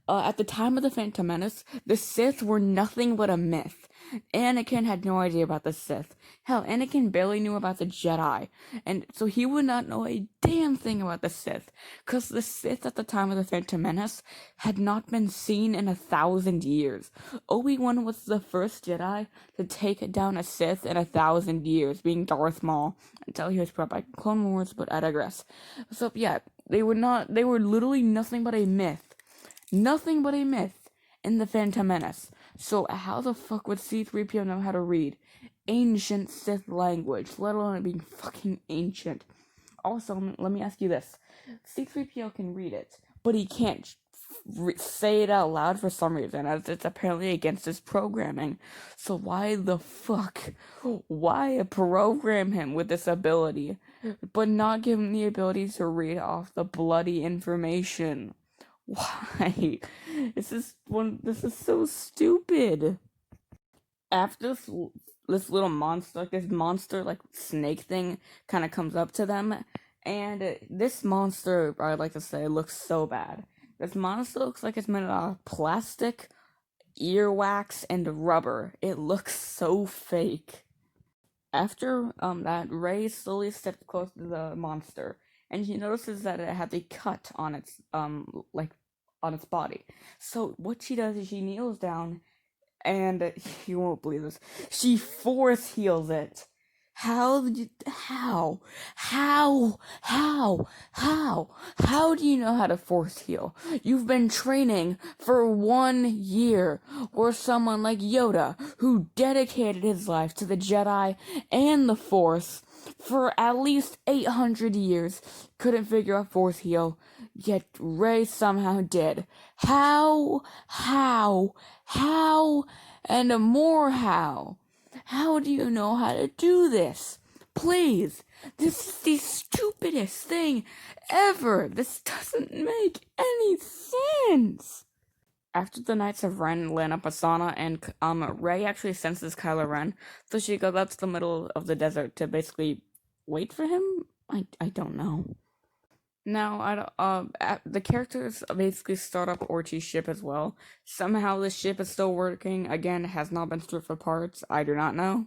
at the time of the Phantom Menace, the Sith were nothing but a myth. Anakin had no idea about the Sith. Hell, Anakin barely knew about the Jedi, and so he would not know a damn thing about the Sith, because the Sith at the time of the Phantom Menace had not been seen in 1,000 years. Obi-Wan was the first Jedi to take down a Sith in 1,000 years, being Darth Maul, until he was brought back in Clone Wars, but I digress. So yeah, they were literally nothing but a myth. Nothing but a myth in the Phantom Menace. So how the fuck would C-3PO know how to read ancient Sith language, let alone it being fucking ancient? Also, let me ask you this. C-3PO can read it, but he can't say it out loud for some reason, as it's apparently against his programming. So why the fuck? Why program him with this ability, but not give him the ability to read off the bloody information? Why? This is so stupid. After this little monster, like this monster, like snake thing, kind of comes up to them, and this monster, I'd like to say, looks so bad. This monster looks like it's made out of plastic, earwax, and rubber. It looks so fake. After that, Rey slowly steps close to the monster, and she notices that it has a cut on its on its body. So what she does is she kneels down and you won't believe this. She force heals it. How did you, how do you know how to force heal? You've been training for 1 year, or someone like Yoda, who dedicated his life to the Jedi and the Force for at least 800 years, couldn't figure out force heal, yet Rey somehow did. How, and more how? How do you know how to do this? Please, this is the stupidest thing ever. This doesn't make any sense. After the Knights of Ren land up Asana, and Rey actually senses Kylo Ren, so she goes out to the middle of the desert to basically wait for him. I don't know. Now, the characters basically start up Orchi's ship as well. Somehow this ship is still working. Again, it has not been stripped for parts. I do not know.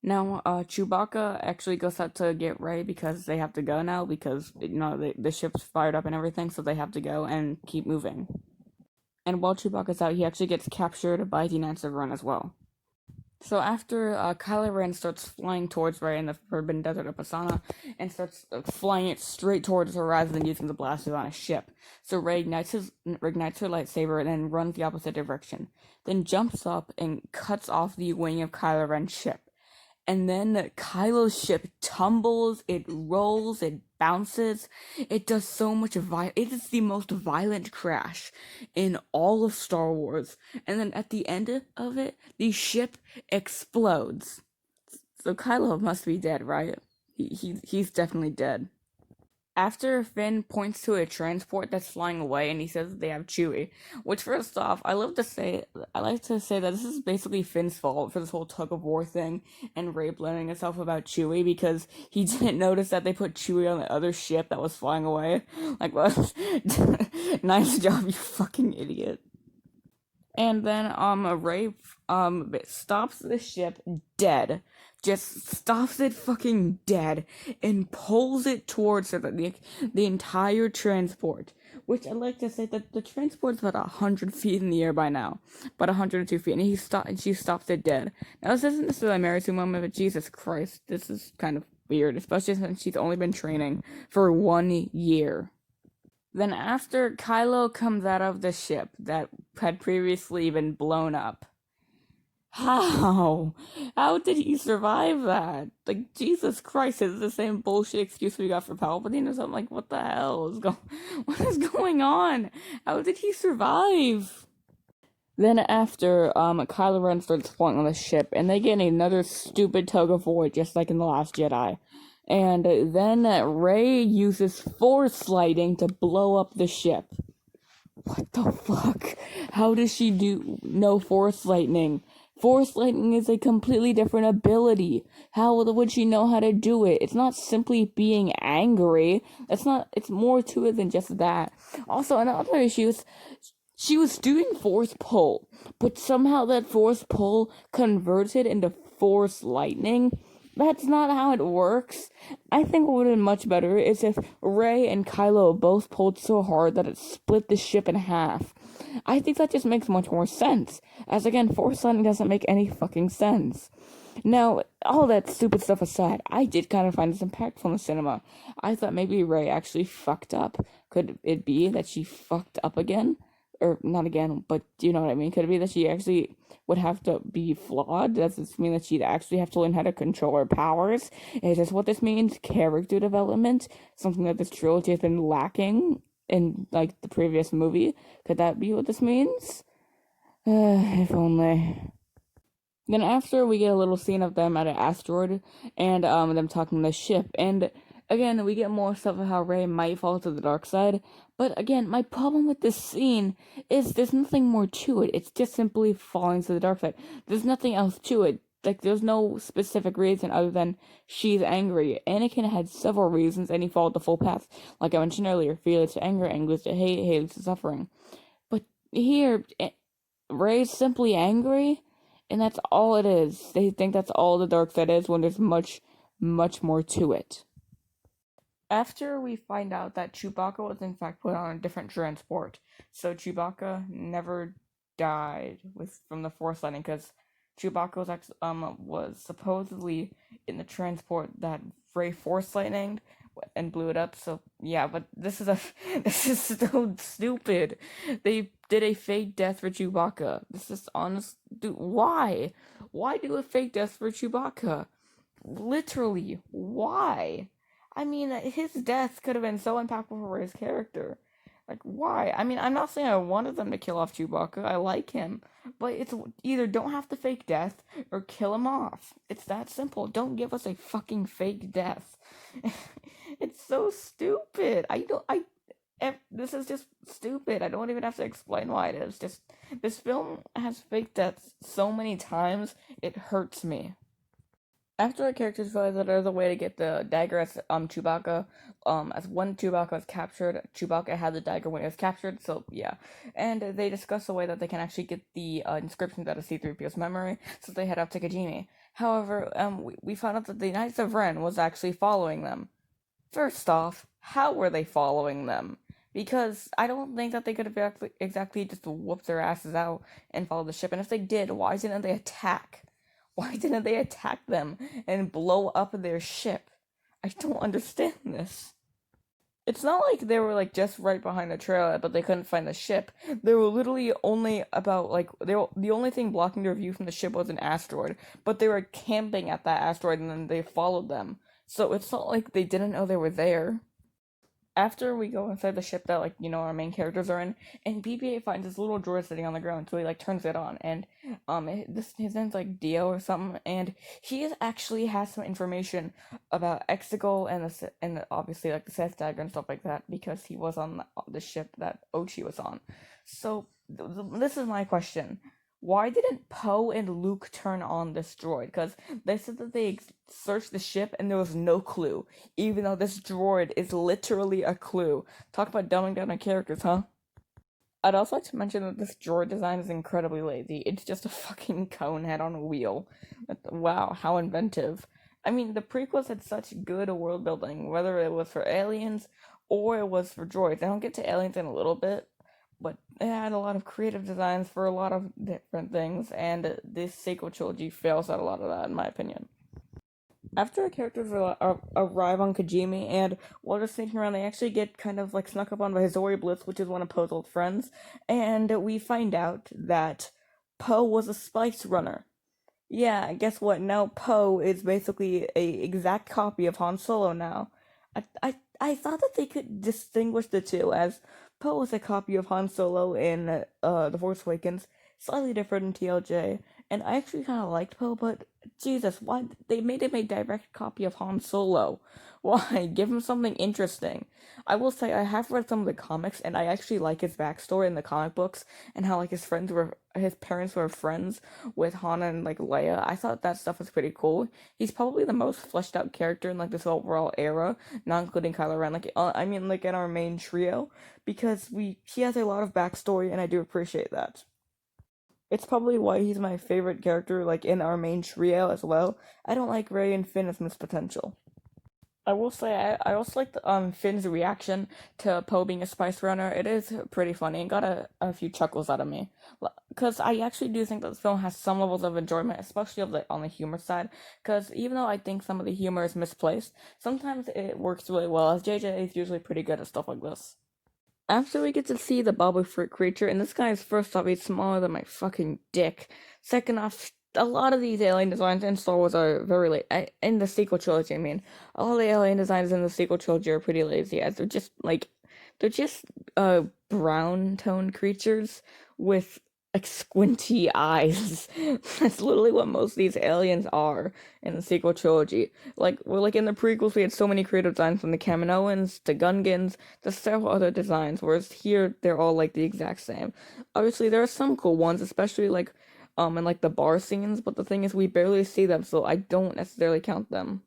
Now, Chewbacca actually goes out to get Rey because they have to go now because, the ship's fired up and everything, so they have to go and keep moving. And while Chewbacca's out, he actually gets captured by the Knights of Ren as well. So after Kylo Ren starts flying towards Rey in the Forbidden Desert of Pasaana and starts flying it straight towards her rather than using the blasters on a ship. So Rey ignites her lightsaber and then runs the opposite direction. Then jumps up and cuts off the wing of Kylo Ren's ship. And then Kylo's ship tumbles, it rolls, it bounces, it does so much it is the most violent crash in all of Star Wars. And then at the end of it, the ship explodes. So Kylo must be dead, right? He's definitely dead. After Finn points to a transport that's flying away and he says they have Chewie, which first off, I like to say that this is basically Finn's fault for this whole tug of war thing and Rey blaming himself about Chewie because he didn't notice that they put Chewie on the other ship that was flying away. Like, what? Nice job, you fucking idiot. And then Rey stops the ship dead. Just stops it fucking dead and pulls it towards her, the entire transport. Which I'd like to say that the transport's about 100 feet in the air by now. About 102 feet, and she stops it dead. Now this isn't necessarily a Mary Sue moment, but Jesus Christ, this is kind of weird, especially since she's only been training for 1 year. Then after Kylo comes out of the ship that had previously been blown up, how did he survive that? Like, Jesus Christ, is it the same bullshit excuse we got for Palpatine or something? Like, what the hell what is going on? How did he survive? Then after, Kylo Ren starts flying on the ship, and they get another stupid tug of war, just like in The Last Jedi. And then Rey uses force lighting to blow up the ship. What the fuck? How does she do no force lightning? Force lightning is a completely different ability. How would she know how to do it? It's not simply being angry. It's more to it than just that. Also, another issue is she was doing force pull, but somehow that force pull converted into force lightning. That's not how it works. I think what would have been much better is if Rey and Kylo both pulled so hard that it split the ship in half. I think that just makes much more sense. As again, force lightning doesn't make any fucking sense. Now, all that stupid stuff aside, I did kind of find this impactful in the cinema. I thought maybe Rey actually fucked up. Could it be that she fucked up again? Or not again, but you know what I mean? Could it be that she actually would have to be flawed? Does this mean that she'd actually have to learn how to control her powers? Is this what this means? Character development? Something that this trilogy has been lacking in, like, the previous movie? Could that be what this means? If only. Then after, we get a little scene of them at an asteroid, and them talking to the ship, and again, we get more stuff of how Rey might fall to the dark side. But again, my problem with this scene is there's nothing more to it. It's just simply falling to the dark side. There's nothing else to it. Like, there's no specific reason other than she's angry. Anakin had several reasons, and he followed the full path. Like I mentioned earlier, fear leads to anger, anger leads to hate, hate leads to suffering. But here, Rey's simply angry, and that's all it is. They think that's all the dark side is when there's much, much more to it. After we find out that Chewbacca was in fact put on a different transport, so Chewbacca never died from the Force lightning because Chewbacca was supposedly in the transport that Ray Force lightning and blew it up. So yeah, but this is a this is so stupid. They did a fake death for Chewbacca. This is honest. Dude, why? Why do a fake death for Chewbacca? Literally, why? I mean, his death could have been so impactful for his character. Like, why? I mean, I'm not saying I wanted them to kill off Chewbacca. I like him. But it's either don't have the fake death or kill him off. It's that simple. Don't give us a fucking fake death. It's so stupid. This is just stupid. I don't even have to explain why it is. Just, this film has fake deaths so many times, it hurts me. After our characters realize that there's a way to get the dagger as Chewbacca, as when Chewbacca was captured, Chewbacca had the dagger when he was captured, so yeah. And they discuss a way that they can actually get the inscriptions out of C-3PO's memory, so they head up to Kijimi. However, we found out that the Knights of Ren was actually following them. First off, how were they following them? Because I don't think that they could have exactly just whooped their asses out and followed the ship, and if they did, why didn't they attack? Why didn't they attack them and blow up their ship? I don't understand this. It's not like they were like just right behind the trailer, but they couldn't find the ship. They were literally only about the only thing blocking their view from the ship was an asteroid, but they were camping at that asteroid and then they followed them. So it's not like they didn't know they were there. After we go inside the ship that our main characters are in, and BB-8 finds this little droid sitting on the ground, so he turns it on, and his name's Dio or something, and he actually has some information about Exegol and obviously the Sith dagger and stuff like that because he was on the ship that Ochi was on. So this is my question. Why didn't Poe and Luke turn on this droid? Because they said that they searched the ship and there was no clue, even though this droid is literally a clue. Talk about dumbing down our characters, huh? I'd also like to mention that this droid design is incredibly lazy. It's just a fucking cone head on a wheel. Wow, how inventive. I mean, the prequels had such good world building, whether it was for aliens or it was for droids. I'll get to aliens in a little bit, but it had a lot of creative designs for a lot of different things, and this sequel trilogy fails at a lot of that, in my opinion. After our characters arrive on Kijimi, and while just sneaking around, they actually get kind of snuck up on by Zori Blitz, which is one of Poe's old friends, and we find out that Poe was a spice runner. Yeah, guess what? Now Poe is basically a exact copy of Han Solo now. I thought that they could distinguish the two, as Poe was a copy of Han Solo in The Force Awakens, slightly different in TLJ, and I actually kind of liked Poe, but Jesus, why they made him a direct copy of Han Solo? Why? Give him something interesting. I will say I have read some of the comics, and I actually like his backstory in the comic books, and how his parents were friends with Han and Leia. I thought that stuff was pretty cool. He's probably the most fleshed out character in this overall era, not including Kylo Ren. In our main trio, because he has a lot of backstory, and I do appreciate that. It's probably why he's my favorite character, in our main trio as well. I don't like Rey and Finn as missed potential. I will say I also like Finn's reaction to Poe being a spice runner. It is pretty funny and got a few chuckles out of me. Because I actually do think that the film has some levels of enjoyment, especially on the humor side. Because even though I think some of the humor is misplaced, sometimes it works really well, as JJ is usually pretty good at stuff like this. After we get to see the Babu fruit creature, and this guy is first off, he's smaller than my fucking dick. Second off, a lot of these alien designs in Star Wars are very late. In the sequel trilogy, I mean, all the alien designs in the sequel trilogy are pretty lazy, as they're just brown toned creatures with squinty eyes. That's literally what most of these aliens are in the sequel trilogy. In the prequels, we had so many creative designs from the Kaminoans to Gungans to several other designs, whereas here they're all the exact same. Obviously, there are some cool ones, especially in the bar scenes, but the thing is, we barely see them, so I don't necessarily count them.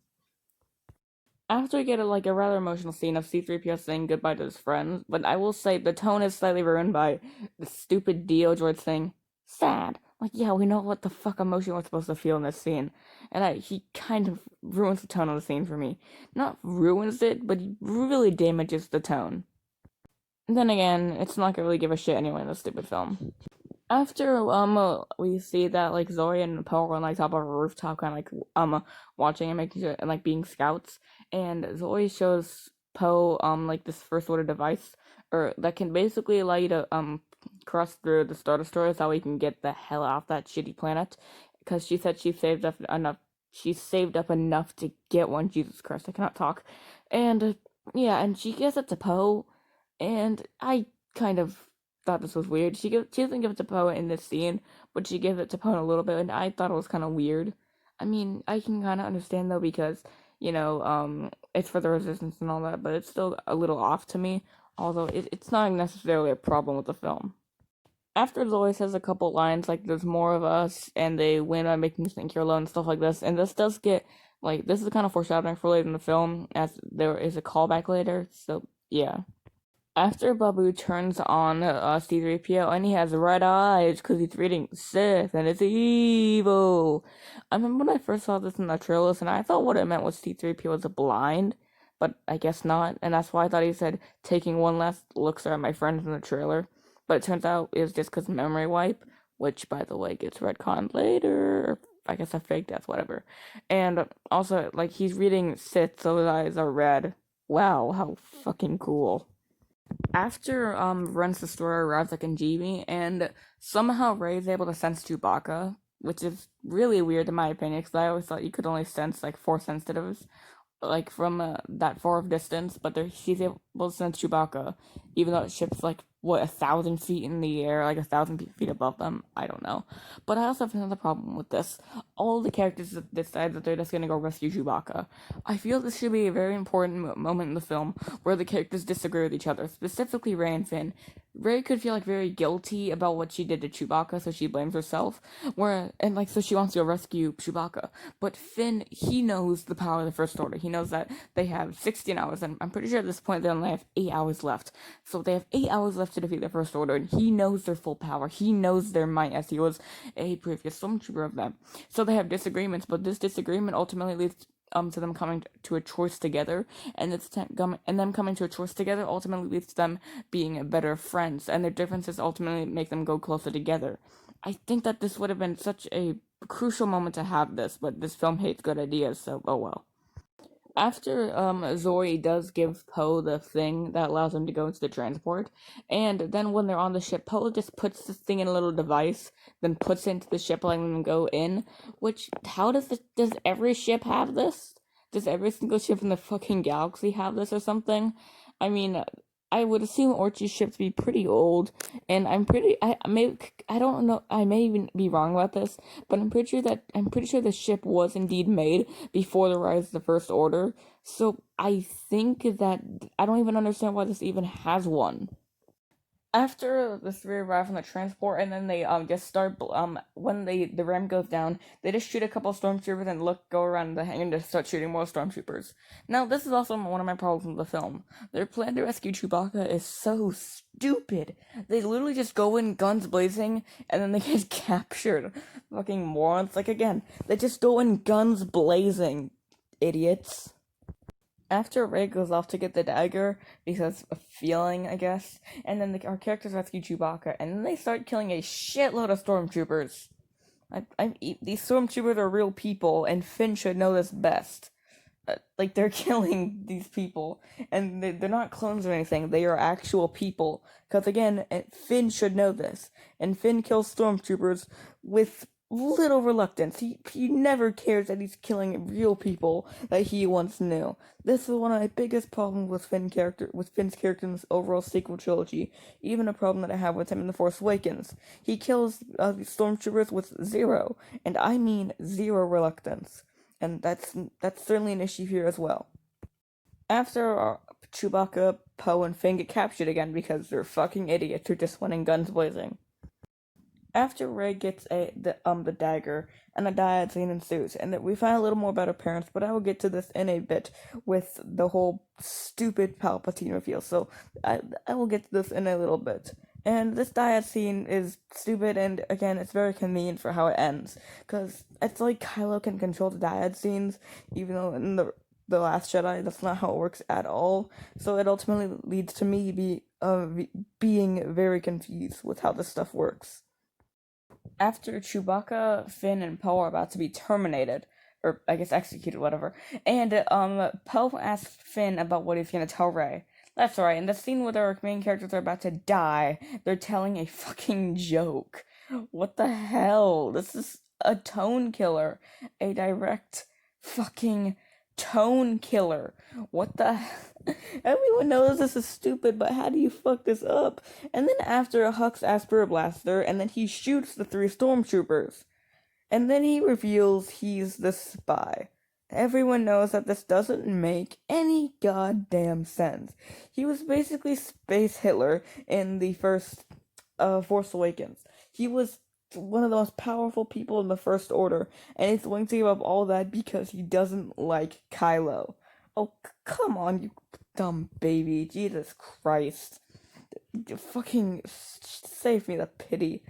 After we get a rather emotional scene of C-3PO saying goodbye to his friends, but I will say the tone is slightly ruined by the stupid Dio droid saying, sad. Yeah, we know what the fuck emotion we're supposed to feel in this scene. And he kind of ruins the tone of the scene for me. Not ruins it, but he really damages the tone. And then again, it's not gonna really give a shit anyway in this stupid film. After we see that like Zoe and Poe are on like top of a rooftop, kind of like watching and making sure and like being scouts, and Zoe shows Poe like this first order device or that can basically allow you to cross through the Star Destroyer so we can get the hell off that shitty planet, because she said she saved up enough. She saved up enough to get one. Jesus Christ, I cannot talk, and yeah, and she gives it to Poe, and I kind of thought this was weird. She doesn't give it to Poe in this scene, but she gives it to Poe in a little bit, and I thought it was kind of weird. I mean, I can kind of understand though because it's for the resistance and all that, but it's still a little off to me. Although it's not necessarily a problem with the film. After Zoe says a couple lines like "There's more of us," and they win by making you think you're alone and stuff like this, and this does get like this is kind of foreshadowing for later in the film, as there is a callback later. So yeah. After Babu turns on C-3PO and he has red eyes because he's reading Sith and it's evil. I remember when I first saw this in the trailers and I thought what it meant was C-3PO was blind, but I guess not, and that's why I thought he said taking one last look at my friends in the trailer. But it turns out it was just because memory wipe, which by the way gets retconned later. I guess a fake death, whatever. And also, like, he's reading Sith, so his eyes are red. Wow, how fucking cool. After Ren's destroyer arrives like in GB, and somehow Rey is able to sense Chewbacca, which is really weird in my opinion, because I always thought you could only sense like force sensitives, like from that far of distance. But she's able to sense Chewbacca, even though it ship's like what 1,000 feet in the air, like 1,000 feet above them. I don't know, but I also have another problem with this. All the characters decide that they're just gonna go rescue Chewbacca. I feel this should be a very important moment in the film where the characters disagree with each other, specifically Rey and Finn. Rey could feel like very guilty about what she did to Chewbacca, so she blames herself. So she wants to go rescue Chewbacca. But Finn, he knows the power of the First Order. He knows that they have 16 hours, and I'm pretty sure at this point they only have 8 hours left. So they have 8 hours left to defeat the First Order, and he knows their full power. He knows their might, as he was a previous stormtrooper of them. So they have disagreements, but this disagreement ultimately leads to them coming to a choice together, and them coming to a choice together ultimately leads to them being better friends, and their differences ultimately make them go closer together. I think that this would have been such a crucial moment to have this, but this film hates good ideas, so oh well. After Zoe does give Poe the thing that allows him to go into the transport, and then when they're on the ship, Poe just puts this thing in a little device, then puts it into the ship, letting them go in. Which how does every ship have this? Does every single ship in the fucking galaxy have this or something? I mean, I would assume Orchie's ship to be pretty old, and I don't know, I may even be wrong about this, but I'm pretty sure the ship was indeed made before the rise of the First Order. So I think that I don't even understand why this even has one. After the three arrive on the transport, and then they just start when the ram goes down, they just shoot a couple stormtroopers and go around the hangar and just start shooting more stormtroopers. Now this is also one of my problems with the film. Their plan to rescue Chewbacca is so stupid. They literally just go in guns blazing and then they get captured. Fucking morons. Like again, they just go in guns blazing, idiots. After Rey goes off to get the dagger because of feeling, I guess, and then our characters rescue Chewbacca, and then they start killing a shitload of stormtroopers. These stormtroopers are real people, and Finn should know this best. Like they're killing these people, and they're not clones or anything. They are actual people. Because again, Finn should know this, and Finn kills stormtroopers with little reluctance. He never cares that he's killing real people that he once knew. This is one of my biggest problems with Finn's character in this overall sequel trilogy. Even a problem that I have with him in The Force Awakens. He kills stormtroopers with zero, and I mean zero reluctance. And that's certainly an issue here as well. After Chewbacca, Poe, and Finn get captured again because they're fucking idiots who just went in guns blazing. After Rey gets the dagger and a dyad scene ensues, and that we find a little more about her parents, but I will get to this in a bit with the whole stupid Palpatine reveal. So I will get to this in a little bit. And this dyad scene is stupid, and again, it's very convenient for how it ends, because it's like Kylo can control the dyad scenes, even though in the Last Jedi, that's not how it works at all. So it ultimately leads to me being very confused with how this stuff works. After Chewbacca, Finn, and Poe are about to be terminated, or I guess executed, whatever, and Poe asks Finn about what he's gonna tell Rey. That's right. In the scene where our main characters are about to die, they're telling a fucking joke. What the hell? This is a tone killer, a direct fucking tone killer. What the? Everyone knows this is stupid, but how do you fuck this up? And then after Hux asks for a blaster, and then he shoots the three stormtroopers. And then he reveals he's the spy. Everyone knows that this doesn't make any goddamn sense. He was basically Space Hitler in the first Force Awakens. He was one of the most powerful people in the First Order, and he's willing to give up all that because he doesn't like Kylo. Oh, come on, you dumb baby. Jesus Christ. Fucking save me the pity.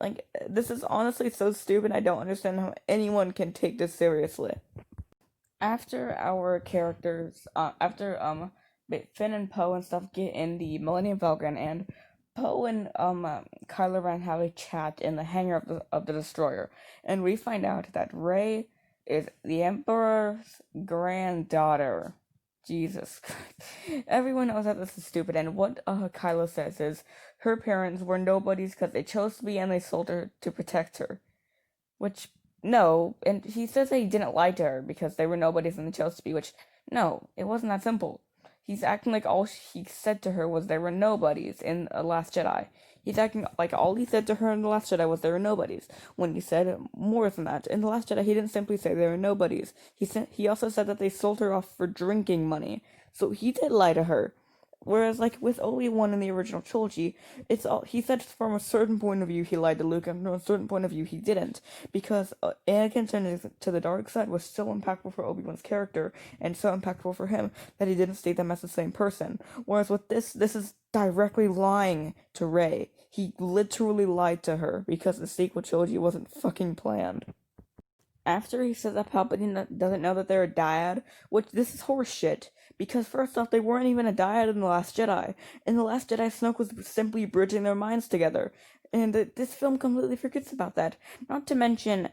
Like, this is honestly so stupid, I don't understand how anyone can take this seriously. After our characters, after Finn and Poe and stuff get in the Millennium Falcon, and Poe and Kylo Ren have a chat in the hangar of the destroyer, and we find out that Rey is the Emperor's granddaughter. Jesus Christ. Everyone knows that this is stupid, and what Kylo says is her parents were nobodies because they chose to be and they sold her to protect her. Which, no, and he says that he didn't lie to her because they were nobodies and they chose to be, which, no, it wasn't that simple. He's acting like all he said to her was they were nobodies in Last Jedi. He's acting like all he said to her in The Last Jedi was they were nobodies, when he said more than that. In The Last Jedi, he didn't simply say they were nobodies. He also said that they sold her off for drinking money. So he did lie to her. Whereas, like, with Obi-Wan in the original trilogy, it's all he said from a certain point of view he lied to Luke, and from a certain point of view he didn't, because Anakin turning to the dark side was so impactful for Obi-Wan's character, and so impactful for him, that he didn't state them as the same person. Whereas with this is directly lying to Rey. He literally lied to her, because the sequel trilogy wasn't fucking planned. After he says that Palpatine doesn't know that they're a dyad, which this is horseshit, because first off, they weren't even a dyad in The Last Jedi. In The Last Jedi, Snoke was simply bridging their minds together, and this film completely forgets about that. Not to mention,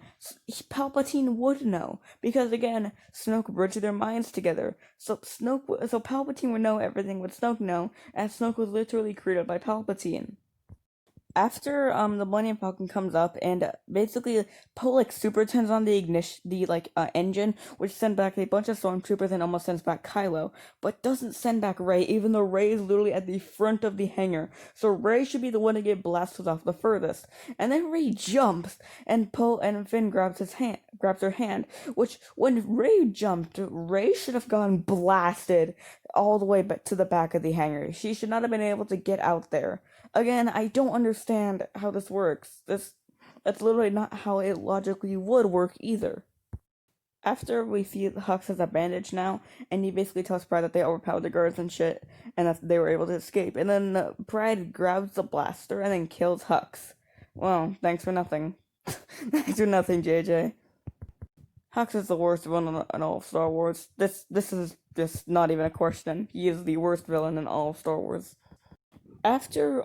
Palpatine would know, because again, Snoke bridged their minds together. So Palpatine would know everything would Snoke know, as Snoke was literally created by Palpatine. After the Millennium Falcon comes up, and basically Poe super turns on the engine, which sends back a bunch of stormtroopers and almost sends back Kylo, but doesn't send back Rey, even though Rey is literally at the front of the hangar. So Rey should be the one to get blasted off the furthest. And then Rey jumps, and Poe and Finn grabs her hand, which when Rey jumped, Rey should have gone blasted all the way back to the back of the hangar. She should not have been able to get out there. Again, I don't understand how this works. That's literally not how it logically would work either. After we see Hux as a bandage now, and he basically tells Pride that they overpowered the guards and shit, and that they were able to escape. And then Pride grabs the blaster and then kills Hux. Well, thanks for nothing. Thanks for nothing, JJ. Hux is the worst villain in all of Star Wars. This is just not even a question. He is the worst villain in all of Star Wars. After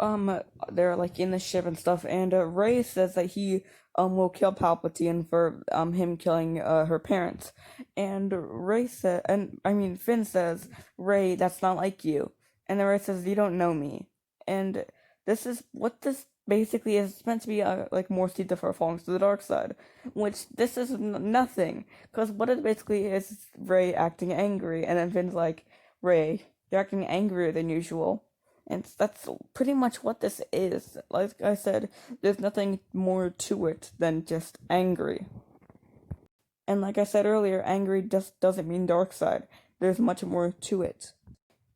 they're in the ship and stuff, and Rey says that he will kill Palpatine for him killing her parents, and Finn says, Rey, that's not like you, and then Rey says, you don't know me, and this is what this basically is meant to be more Sita for falling to the dark side, which this is nothing, because what it basically is Rey acting angry, and then Finn's like, Rey, you're acting angrier than usual. And that's pretty much what this is. Like I said, there's nothing more to it than just angry. And like I said earlier, angry just doesn't mean dark side. There's much more to it.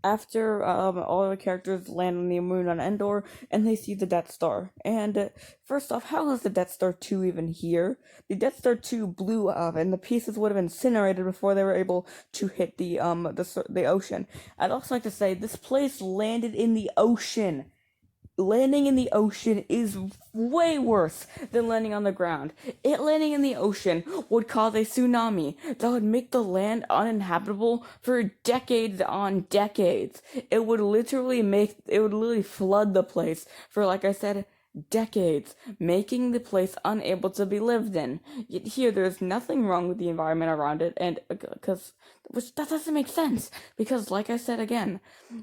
After all the characters land on the moon on Endor, and they see the Death Star. And first off, how is the Death Star 2 even here? The Death Star 2 blew up, and the pieces would have incinerated before they were able to hit the ocean. I'd also like to say, this place landed in the ocean. Landing in the ocean is way worse than landing on the ground. It landing in the ocean would cause a tsunami that would make the land uninhabitable for decades on decades. It would literally flood the place for, like I said, decades, making the place unable to be lived in. Yet here, there's nothing wrong with the environment around it, and which that doesn't make sense because, like I said again,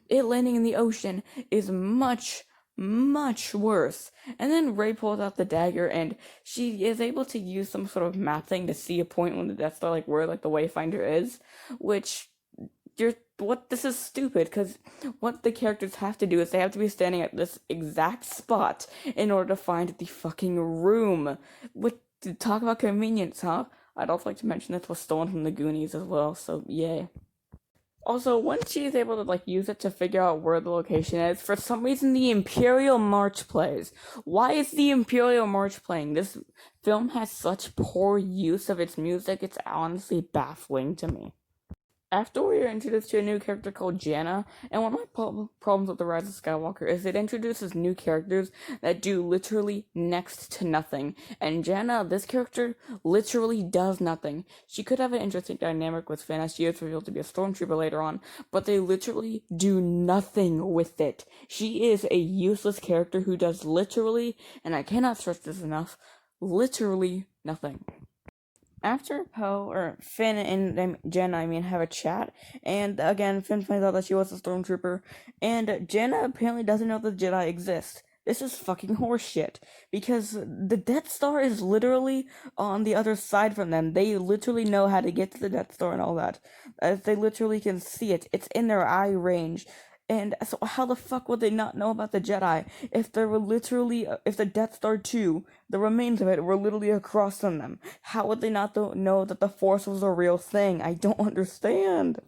it landing in the ocean is much, much worse. And then Rey pulls out the dagger, and she is able to use some sort of map thing to see a point when the Death Star, like where like the Wayfinder is, which this is stupid because what the characters have to do is they have to be standing at this exact spot in order to find the fucking room. What talk about convenience, huh? I'd also like to mention this was stolen from the Goonies as well, so yay. Also, when she's able to like use it to figure out where the location is, for some reason the Imperial March plays. Why is the Imperial March playing? This film has such poor use of its music, it's honestly baffling to me. After we are introduced to a new character called Janna, and one of my problems with The Rise of Skywalker is it introduces new characters that do literally next to nothing. And Janna, this character, literally does nothing. She could have an interesting dynamic with Finn as she is revealed to be a stormtrooper later on, but they literally do nothing with it. She is a useless character who does literally, and I cannot stress this enough, literally nothing. After Finn and Jenna, have a chat, and again, Finn finds out that she was a stormtrooper, and Jenna apparently doesn't know that the Jedi exist. This is fucking horseshit, because the Death Star is literally on the other side from them. They literally know how to get to the Death Star and all that, as they literally can see it. It's in their eye range. And so how the fuck would they not know about the Jedi if there were literally, if the Death Star 2, the remains of it, were literally across from them? How would they not know that the Force was a real thing? I don't understand.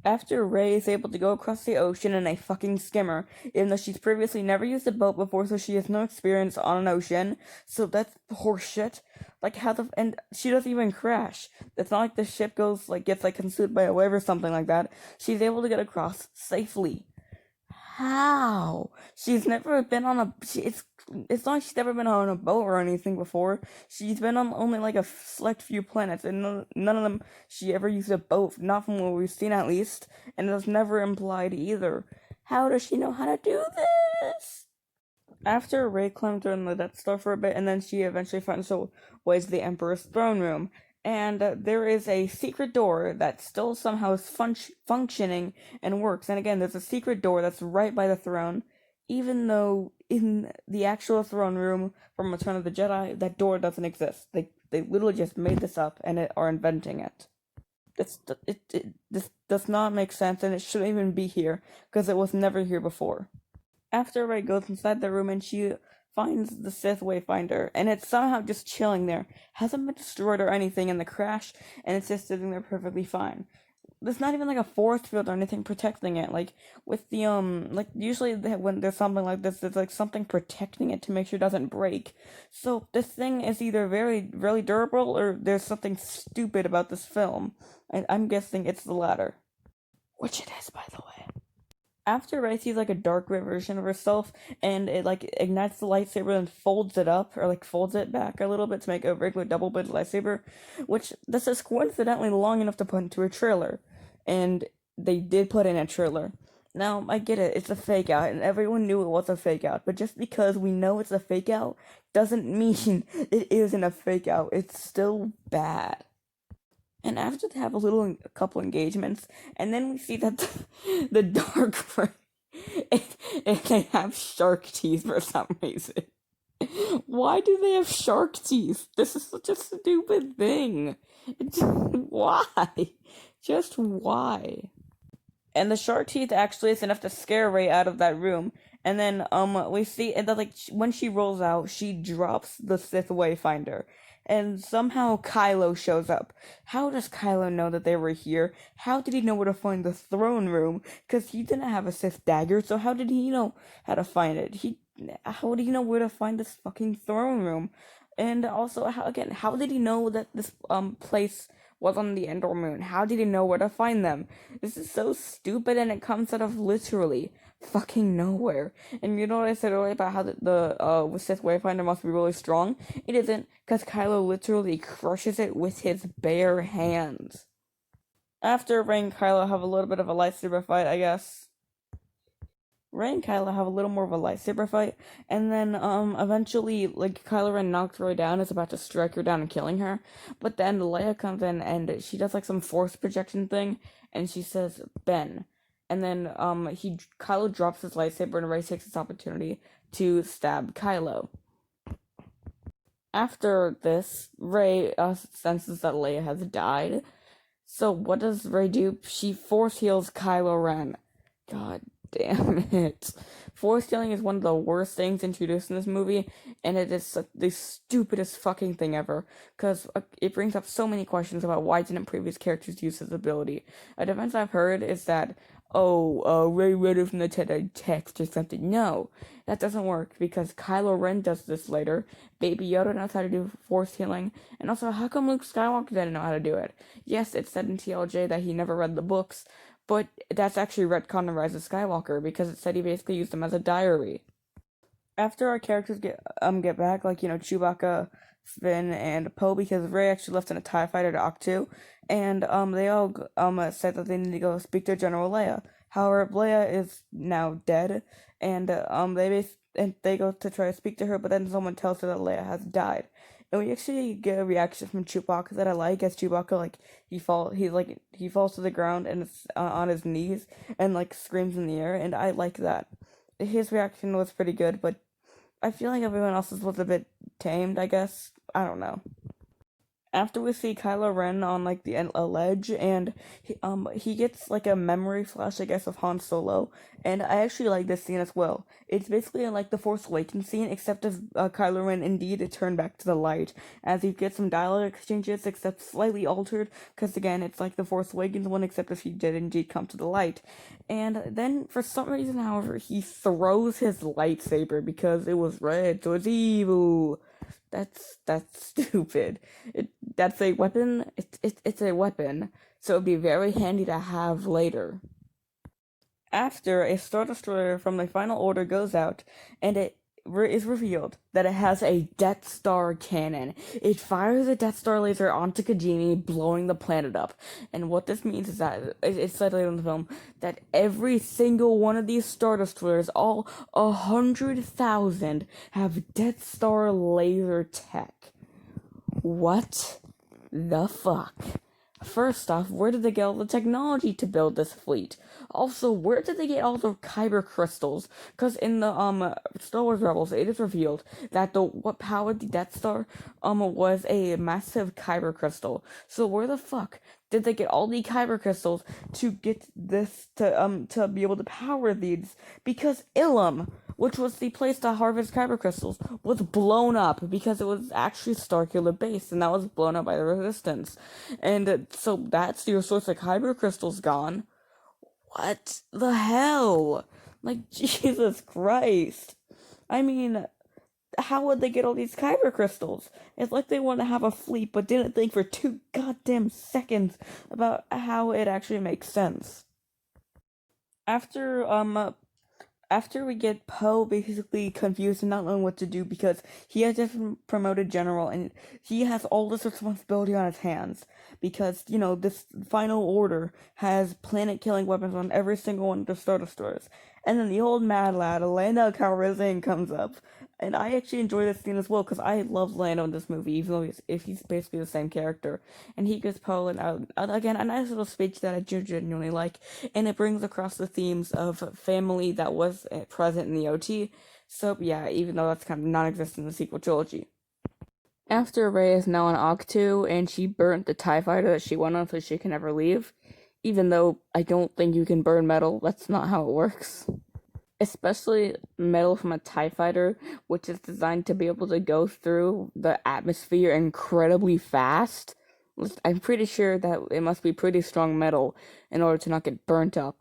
After Rey is able to go across the ocean in a fucking skimmer, even though she's previously never used a boat before, so she has no experience on an ocean, so that's horseshit. Like, and she doesn't even crash. It's not like the ship gets consumed by a wave or something like that. She's able to get across safely. How? She's never been on it's not like she's never been on a boat or anything before. She's been on only like a select few planets, and none of them she ever used a boat, not from what we've seen at least, and it's never implied either. How does she know how to do this? After Rey climbed on the Death Star for a bit, and then she eventually finds her way to the Emperor's throne room, and there is a secret door that still somehow is functioning and works. And again, there's a secret door that's right by the throne, even though in the actual throne room from Return of the Jedi, that door doesn't exist. They literally just made this up and are inventing it. This does not make sense, and it shouldn't even be here because it was never here before. After Rey goes inside the room and she finds the Sith Wayfinder, and it's somehow just chilling there. Hasn't been destroyed or anything in the crash, and it's just sitting there perfectly fine. There's not even like a force field or anything protecting it. Like with the usually when there's something like this, there's like something protecting it to make sure it doesn't break. So this thing is either very, really durable or there's something stupid about this film. And I'm guessing it's the latter. Which it is, by the way. After Rey sees like a dark red version of herself, and it like ignites the lightsaber and folds it up, or like folds it back a little bit to make a regular double-bladed lightsaber, which this is coincidentally long enough to put into a trailer, and they did put in a trailer. Now, I get it, it's a fake out, and everyone knew it was a fake out, but just because we know it's a fake out doesn't mean it isn't a fake out. It's still bad. And after they have a couple engagements, and then we see that the dark and they have shark teeth for some reason. Why do they have shark teeth? This is such a stupid thing. Why? Just why? And the shark teeth actually is enough to scare Rey out of that room. And then we see and then, when she rolls out, she drops the Sith Wayfinder. And somehow Kylo shows up. How does Kylo know that they were here? How did he know where to find the throne room? Because he didn't have a Sith dagger, so how did he know how to find it? How did he know where to find this fucking throne room? And also, how did he know that this place was on the Endor moon? How did he know where to find them? This is so stupid, and it comes out of literally fucking nowhere. And you know what I said earlier about how the Sith Wayfinder must be really strong? It isn't, because Kylo literally crushes it with his bare hands. After Rey and Kylo have a little bit of a lightsaber fight, I guess. Rey and Kylo have a little more of a lightsaber fight, and then eventually like Kylo Ren knocks Rey down, is about to strike her down and killing her, but then Leia comes in and she does like some force projection thing, and she says Ben, and then he Kylo drops his lightsaber and Rey takes this opportunity to stab Kylo. After this, Rey senses that Leia has died. So what does Rey do? She force heals Kylo Ren. God damn it. Force healing is one of the worst things introduced in this movie, and it is the stupidest fucking thing ever, because it brings up so many questions about why didn't previous characters use this ability. A defense I've heard is that, Rey read it from the text or something. No, that doesn't work, because Kylo Ren does this later, Baby Yoda knows how to do force healing, and also, how come Luke Skywalker didn't know how to do it? Yes, it said in TLJ that he never read the books, but that's actually retcon in Rise of Skywalker, because it said he basically used them as a diary. After our characters get back, like, Chewbacca, Finn, and Poe, because Rey actually left in a TIE fighter to Octu, and they all said that they need to go speak to General Leia. However, Leia is now dead, and they go to try to speak to her, but then someone tells her that Leia has died. And we actually get a reaction from Chewbacca that I like, as Chewbacca, like, he falls to the ground and is on his knees and like screams in the air, and I like that. His reaction was pretty good, but I feel like everyone else's was a bit tamed, I guess. I don't know. After we see Kylo Ren on like a ledge, and he gets like a memory flash, I guess, of Han Solo, and I actually like this scene as well. It's basically like the Force Awakens scene, except if Kylo Ren indeed turned back to the light, as you get some dialogue exchanges, except slightly altered, because again, it's like the Force Awakens one, except if he did indeed come to the light. And then for some reason, however, he throws his lightsaber because it was red, so it's evil. That's stupid. That's a weapon. It's a weapon, so it'd be very handy to have later. After a Star Destroyer from the Final Order goes out, and it is revealed that it has a Death Star cannon. It fires a Death Star laser onto Kajimi, blowing the planet up. And what this means is that, it's said later in the film, that every single one of these Star Destroyers, all 100,000, have Death Star laser tech. What the fuck? First off, where did they get all the technology to build this fleet? Also, where did they get all the kyber crystals? Because in the Star Wars Rebels, it is revealed that what powered the Death Star was a massive kyber crystal. So where the fuck did they get all the kyber crystals to get this to be able to power these? Because Ilum, which was the place to harvest kyber crystals, was blown up because it was actually Starkiller based, and that was blown up by the Resistance. And so that's your source of kyber crystals gone. What the hell? Like, Jesus Christ. I mean, how would they get all these kyber crystals? It's like they want to have a fleet, but didn't think for 2 goddamn seconds about how it actually makes sense. After after we get Poe basically confused and not knowing what to do because he has just been promoted general and he has all this responsibility on his hands because, this Final Order has planet-killing weapons on every single one of the Star Destroyers. And then the old mad lad, Lando Calrissian, comes up. And I actually enjoy this scene as well because I love Lando in this movie, even though he's basically the same character. And he gives Poe, again, a nice little speech that I genuinely like, and it brings across the themes of family that was present in the OT. So yeah, even though that's kind of non-existent in the sequel trilogy. After Rey is now on Octu, and she burnt the TIE fighter that she went on so she can never leave, even though I don't think you can burn metal, that's not how it works. Especially metal from a TIE fighter, which is designed to be able to go through the atmosphere incredibly fast. I'm pretty sure that it must be pretty strong metal in order to not get burnt up.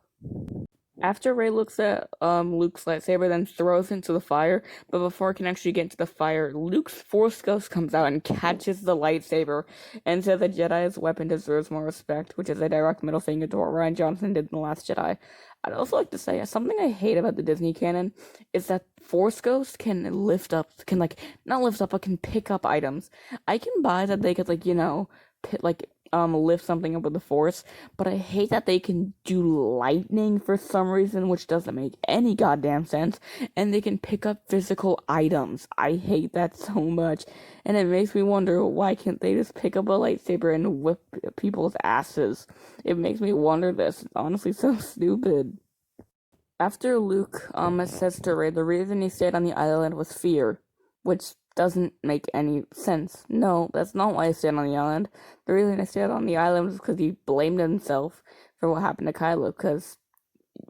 After Rey looks at Luke's lightsaber, then throws into the fire, but before it can actually get into the fire, Luke's Force Ghost comes out and catches the lightsaber and says that Jedi's weapon deserves more respect, which is a direct middle finger to what Rian Johnson did in The Last Jedi. I'd also like to say, something I hate about the Disney canon is that Force Ghost can not lift up, but can pick up items. I can buy that they could, lift something up with the force, but I hate that they can do lightning for some reason, which doesn't make any goddamn sense, and they can pick up physical items. I hate that so much, and it makes me wonder, why can't they just pick up a lightsaber and whip people's asses? It makes me wonder this. It's honestly so stupid. After Luke says to Rey the reason he stayed on the island was fear, which doesn't make any sense. No, that's not why he stayed on the island. The reason he stayed on the island was because he blamed himself for what happened to Kylo, because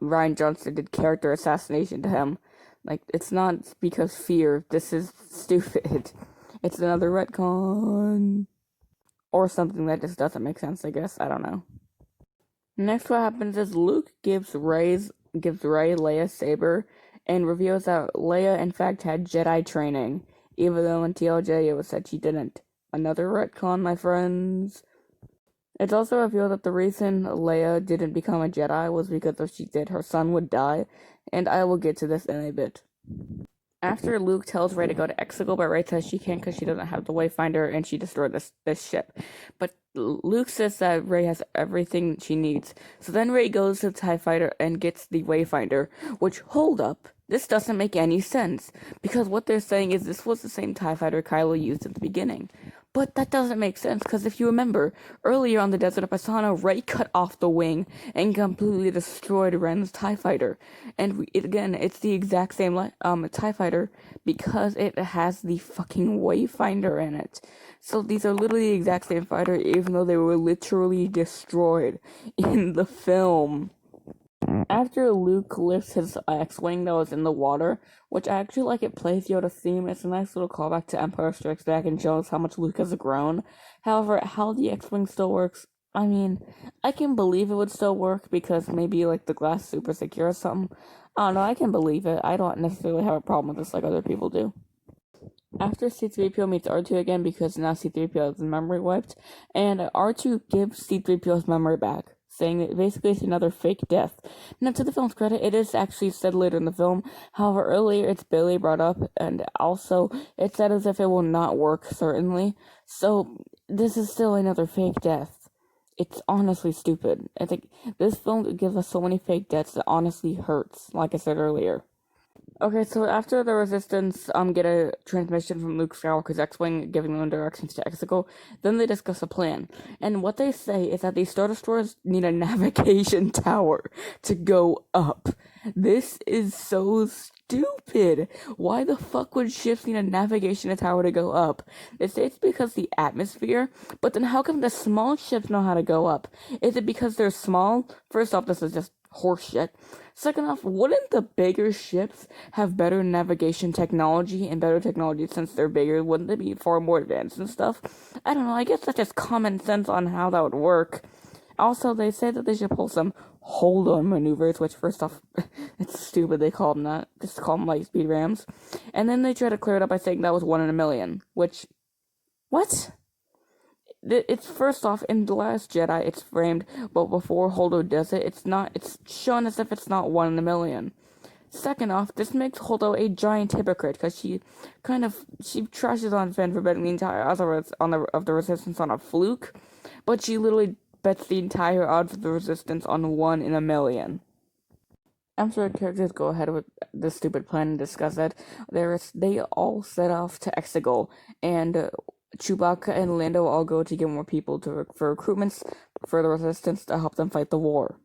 Ryan Johnson did character assassination to him. Like, it's not because fear. This is stupid. It's another retcon. Or something that just doesn't make sense, I guess. I don't know. Next, what happens is Luke gives Rey Leia's saber and reveals that Leia in fact had Jedi training, even though in TLJ it was said she didn't. Another retcon, my friends. It's also revealed that the reason Leia didn't become a Jedi was because if she did, her son would die, and I will get to this in a bit. After Luke tells Rey to go to Exegol, but Rey says she can't because she doesn't have the Wayfinder and she destroyed this ship. But Luke says that Rey has everything she needs. So then Rey goes to the TIE Fighter and gets the Wayfinder, which, hold up, this doesn't make any sense. Because what they're saying is this was the same TIE Fighter Kylo used at the beginning. But that doesn't make sense, because if you remember, earlier on the Desert of Pasaana, Rey cut off the wing and completely destroyed Ren's TIE Fighter. And it's the exact same TIE Fighter, because it has the fucking Wayfinder in it. So these are literally the exact same fighter, even though they were literally destroyed in the film. After Luke lifts his X-Wing that was in the water, which I actually like, it plays Yoda's theme. It's a nice little callback to Empire Strikes Back and shows how much Luke has grown. However, how the X-Wing still works, I mean, I can believe it would still work because maybe like the glass is super secure or something. I don't know, I can believe it. I don't necessarily have a problem with this like other people do. After C-3PO meets R2 again, because now C-3PO has his memory wiped, and R2 gives C-3PO's memory back, saying that basically it's another fake death. Now, to the film's credit, it is actually said later in the film. However, earlier it's barely brought up, and also it's said as if it will not work, certainly. So, this is still another fake death. It's honestly stupid. I think this film gives us so many fake deaths that honestly hurts, like I said earlier. Okay, so after the Resistance get a transmission from Luke Skywalker's X-Wing, giving them directions to Exegol, then they discuss a plan. And what they say is that these Star Destroyers need a navigation tower to go up. This is so stupid. Why the fuck would ships need a navigation tower to go up? They say it's because the atmosphere, but then how come the small ships know how to go up? Is it because they're small? First off, this is just horseshit. Second off, wouldn't the bigger ships have better navigation technology and better technology since they're bigger? Wouldn't they be far more advanced and stuff? I don't know, I guess that's just common sense on how that would work. Also, they say that they should pull some hold-on maneuvers, which first off, it's stupid they call them that. Just call them light-speed rams. And then they try to clear it up by saying that was 1 in a million, which... What? It's first off, in The Last Jedi, it's framed, but before Holdo does it, it's shown as if it's not 1 in a million. Second off, this makes Holdo a giant hypocrite, because she trashes on Finn for betting the entire odds of the Resistance on a fluke, but she literally bets the entire odds of the Resistance on 1 in a million. After the characters go ahead with the stupid plan and discuss it, they all set off to Exegol, and Chewbacca and Lando all go to get more people for recruitments for the Resistance to help them fight the war.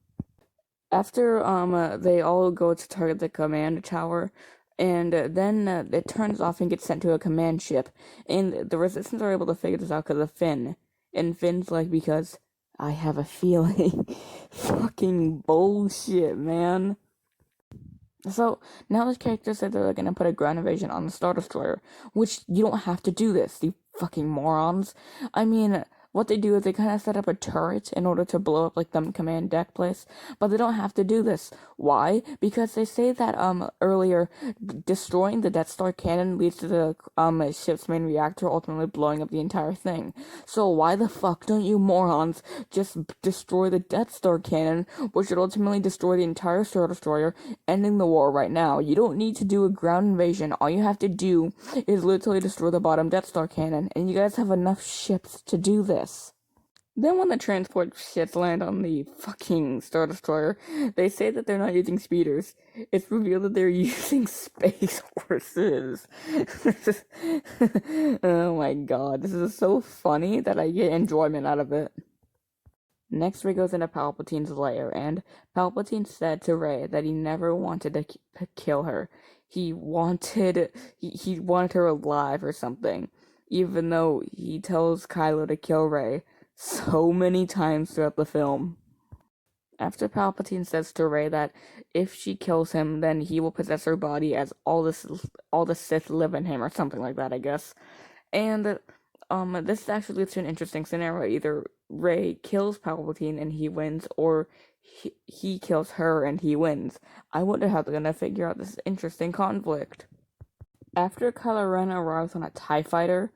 After they all go to target the command tower, and then it turns off and gets sent to a command ship, and the Resistance are able to figure this out because of Finn. And Finn's like, because I have a feeling. Fucking bullshit, man. So, now the characters said they're gonna put a ground invasion on the Star Destroyer, which you don't have to do this, you fucking morons. I mean, what they do is they kind of set up a turret in order to blow up, like, the command deck place, but they don't have to do this. Why? Because they say that, earlier, destroying the Death Star cannon leads to the, ship's main reactor ultimately blowing up the entire thing. So why the fuck don't you morons just destroy the Death Star cannon, which would ultimately destroy the entire Star Destroyer, ending the war right now? You don't need to do a ground invasion. All you have to do is literally destroy the bottom Death Star cannon, and you guys have enough ships to do this. Then when the transport ships land on the fucking Star Destroyer, they say that they're not using speeders. It's revealed that they're using space horses. Oh my god, this is so funny that I get enjoyment out of it. Next, Rey goes into Palpatine's lair, and Palpatine said to Rey that he never wanted to kill her. He wanted her alive or something, even though he tells Kylo to kill Rey so many times throughout the film. After Palpatine says to Rey that if she kills him, then he will possess her body as all the Sith live in him, or something like that, I guess. And this actually leads to an interesting scenario. Either Rey kills Palpatine and he wins, or he kills her and he wins. I wonder how they're gonna figure out this interesting conflict. After Kylo Ren arrives on a TIE fighter,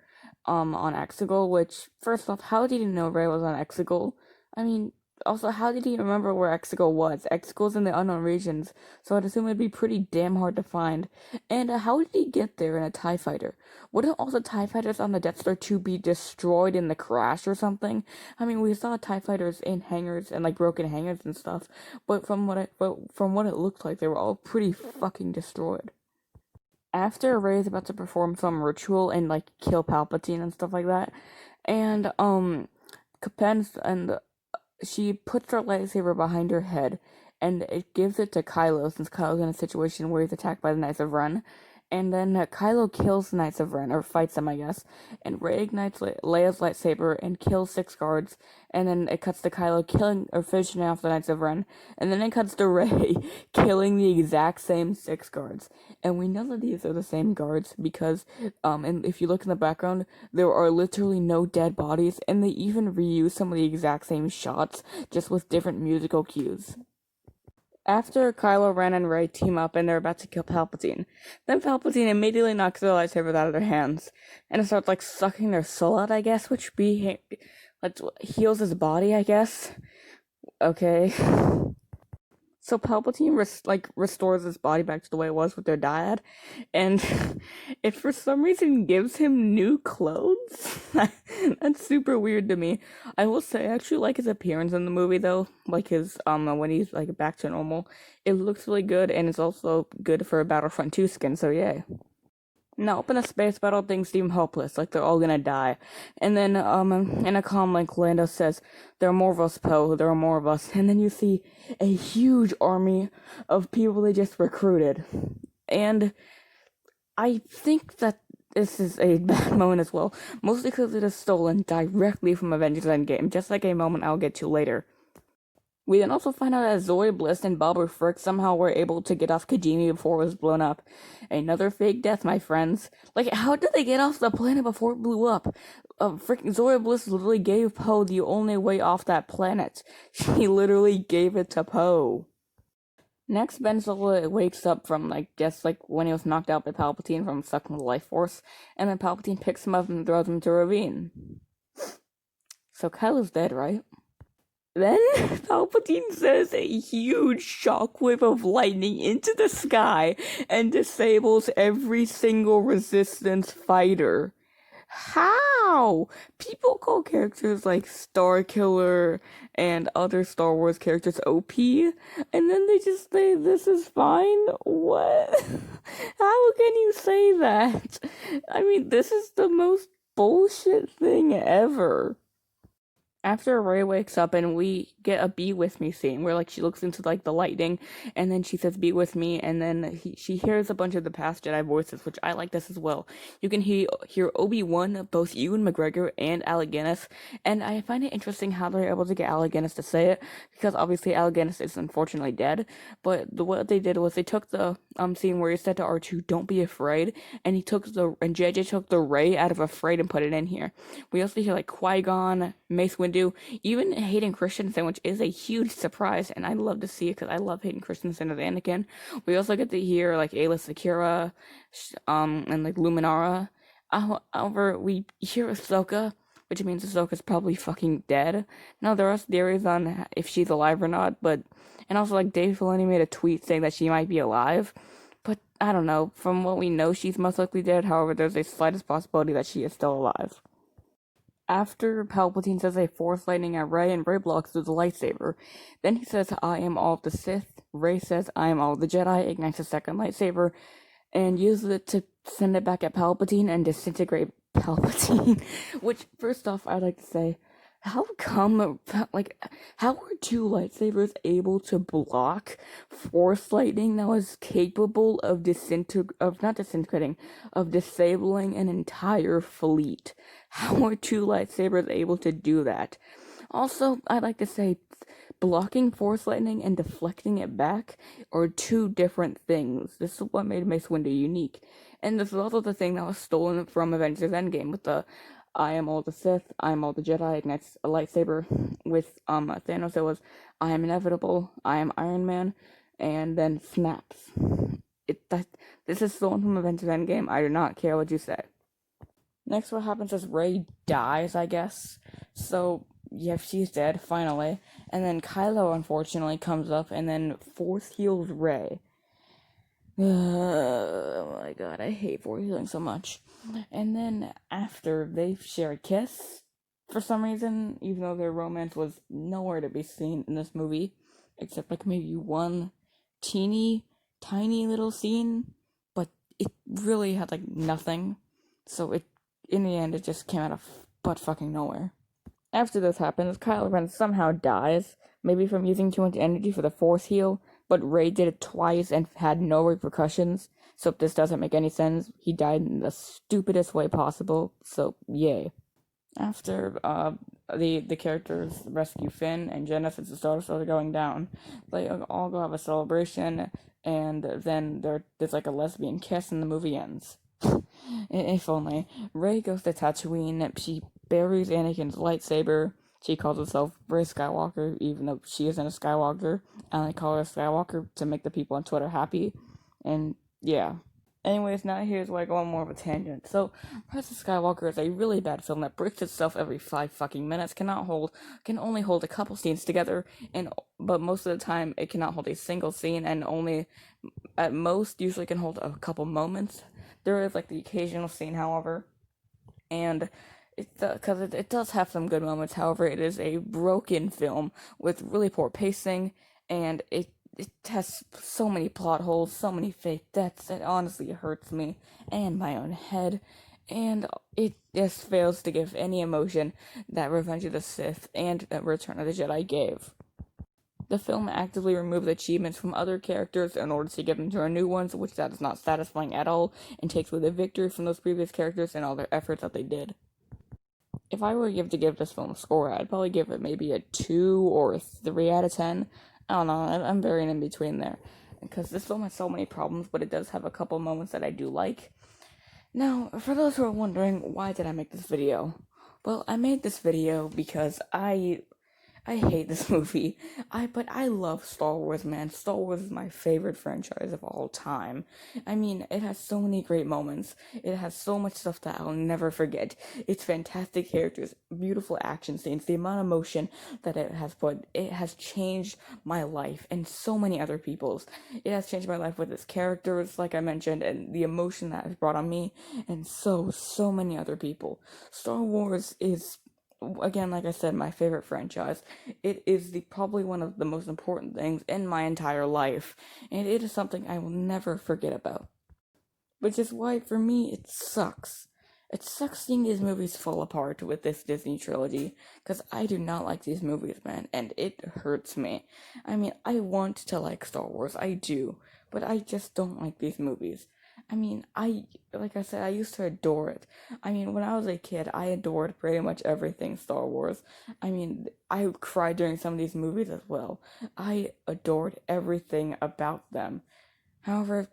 on Exegol, which, first off, how did he know Rey was on Exegol? I mean, also, how did he remember where Exegol was? Exegol's in the unknown regions, so I'd assume it'd be pretty damn hard to find. And how did he get there in a TIE fighter? Wouldn't all the TIE fighters on the Death Star 2 be destroyed in the crash or something? I mean, we saw TIE fighters in hangars and, like, broken hangars and stuff, but from what it looked like, they were all pretty fucking destroyed. After Rey is about to perform some ritual and like kill Palpatine and stuff like that, and Capens and she puts her lightsaber behind her head, and it gives it to Kylo since Kylo's in a situation where he's attacked by the Knights of Ren. And then Kylo kills the Knights of Ren, or fights them, I guess. And Rey ignites Leia's lightsaber and kills 6 guards. And then it cuts to Kylo killing or finishing off the Knights of Ren. And then it cuts to Rey killing the exact same 6 guards. And we know that these are the same guards because, and if you look in the background, there are literally no dead bodies, and they even reuse some of the exact same shots, just with different musical cues. After Kylo Ren and Rey team up and they're about to kill Palpatine, then Palpatine immediately knocks their lightsabers out of their hands and it starts like sucking their soul out, I guess, which like heals his body, I guess. Okay. So Palpatine restores his body back to the way it was with their dad, and it for some reason gives him new clothes. That's super weird to me. I will say I actually like his appearance in the movie though, like his when he's like back to normal. It looks really good, and it's also good for a Battlefront 2 skin. So yeah. Now, up in a space battle, things seem hopeless, like they're all gonna die. And then, in a comm, like, Lando says, there are more of us, Poe, there are more of us. And then you see a huge army of people they just recruited. And I think that this is a bad moment as well, mostly because it is stolen directly from Avengers Endgame, just like a moment I'll get to later. We then also find out that Zoe Bliss and Babu Frick somehow were able to get off Kijimi before it was blown up. Another fake death, my friends. Like, how did they get off the planet before it blew up? Zoe Bliss literally gave Poe the only way off that planet. She literally gave it to Poe. Next, Ben Solo wakes up from, like, just like when he was knocked out by Palpatine from sucking the life force, and then Palpatine picks him up and throws him to a ravine. So Kylo's dead, right? Then Palpatine sends a huge shockwave of lightning into the sky and disables every single Resistance fighter. How? People call characters like Starkiller and other Star Wars characters OP, and then they just say this is fine? What? How can you say that? I mean, this is the most bullshit thing ever. After Rey wakes up and we get a "be with me" scene where like she looks into like the lightning and then she says "be with me," and then she hears a bunch of the past Jedi voices, which I like this as well. You can hear Obi-Wan, both Ewan McGregor and Alec Guinness, and I find it interesting how they're able to get Alec Guinness to say it, because obviously Alec Guinness is unfortunately dead, but what they did was they took the scene where he said to R2 "don't be afraid," and JJ took the Rey out of afraid and put it in here. We also hear like Qui-Gon, Mace Windu, even Hayden Christensen, which is a huge surprise, and I love to see it because I love Hayden Christensen as Anakin. We also get to hear like Ayla Secura, and like Luminara. However, we hear Ahsoka, which means Ahsoka's probably fucking dead. Now there are theories on if she's alive or not, and also like Dave Filoni made a tweet saying that she might be alive, but I don't know. From what we know, she's most likely dead. However, there's a slightest possibility that she is still alive. After Palpatine says a Force lightning at Rey and Rey blocks with the lightsaber, then he says, I am all of the Sith. Rey says, I am all of the Jedi, ignites a second lightsaber, and uses it to send it back at Palpatine and disintegrate Palpatine. Which, first off, I'd like to say, how come, how were two lightsabers able to block Force lightning that was capable of not disintegrating, of disabling an entire fleet? How are two lightsabers able to do that? Also, I'd like to say, blocking Force lightning and deflecting it back are two different things. This is what made Mace Windu unique. And this is also the thing that was stolen from Avengers Endgame with the I am all the Sith, I am all the Jedi, ignites a lightsaber. With Thanos, it was I am inevitable, I am Iron Man, and then snaps. This is stolen from Avengers Endgame. I do not care what you say. Next, what happens is Rey dies, I guess. So, yeah, she's dead, finally. And then Kylo, unfortunately, comes up and then force heals Rey. Oh my god, I hate force healing so much. And then after they share a kiss, for some reason, even though their romance was nowhere to be seen in this movie, except like maybe one teeny, tiny little scene, but it really had like nothing. So in the end, it just came out of butt fucking nowhere. After this happens, Kylo Ren somehow dies, maybe from using too much energy for the Force heal, but Rey did it twice and had no repercussions, so if this doesn't make any sense, he died in the stupidest way possible, so yay. After the characters rescue Finn and Jenna since the stars started going down, they all go have a celebration, and then there's like a lesbian kiss and the movie ends. If only. Rey goes to Tatooine, she buries Anakin's lightsaber, she calls herself Rey Skywalker, even though she isn't a Skywalker, and they call her Skywalker to make the people on Twitter happy, and yeah. Anyways, now here's where I go on more of a tangent. So, Rise of Skywalker is a really bad film that breaks itself every 5 fucking minutes, can only hold a couple scenes together, but most of the time it cannot hold a single scene, and only, at most, usually can hold a couple moments. There is like the occasional scene, however, and it does have some good moments. However, it is a broken film with really poor pacing, and it has so many plot holes, so many fake deaths. It honestly hurts me and my own head, and it just fails to give any emotion that Revenge of the Sith and Return of the Jedi gave. The film actively removes achievements from other characters in order to give them to our new ones, which that is not satisfying at all, and takes away the victory from those previous characters and all their efforts that they did. If I were to give this film a score, I'd probably give it maybe a 2 or a 3 out of 10. I don't know, I'm very in between there. Because this film has so many problems, but it does have a couple moments that I do like. Now, for those who are wondering, why did I make this video? Well, I made this video because I hate this movie. But I love Star Wars, man. Star Wars is my favorite franchise of all time. I mean, it has so many great moments. It has so much stuff that I'll never forget. It's fantastic characters, beautiful action scenes, the amount of emotion that it has changed my life and so many other people's. It has changed my life with its characters, like I mentioned, and the emotion that it's brought on me, and so many other people. Star Wars is, again, like I said, my favorite franchise. It is probably one of the most important things in my entire life, and it is something I will never forget about. Which is why, for me, it sucks. It sucks seeing these movies fall apart with this Disney trilogy, because I do not like these movies, man, and it hurts me. I mean, I want to like Star Wars, I do, but I just don't like these movies. I mean, like I said, I used to adore it. I mean, when I was a kid, I adored pretty much everything Star Wars. I mean, I cried during some of these movies as well. I adored everything about them. However,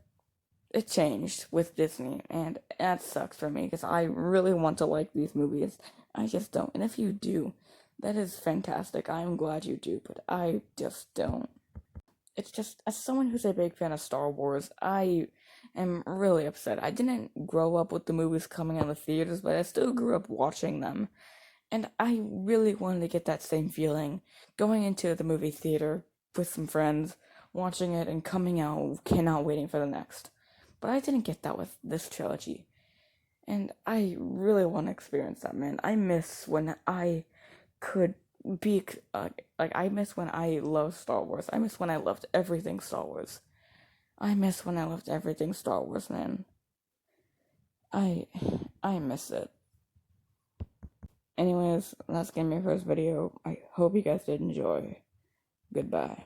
it changed with Disney, and that sucks for me, because I really want to like these movies. I just don't. And if you do, that is fantastic. I'm glad you do, but I just don't. It's just, as someone who's a big fan of Star Wars, I am really upset. I didn't grow up with the movies coming out of the theaters, but I still grew up watching them. And I really wanted to get that same feeling, going into the movie theater with some friends, watching it, and coming out, cannot waiting for the next. But I didn't get that with this trilogy. And I really want to experience that, man. I miss when I could be I miss when I loved Star Wars. I miss when I loved everything Star Wars. I miss when I loved everything Star Wars, man. I I miss it. Anyways, that's gonna be my first video. I hope you guys did enjoy. Goodbye.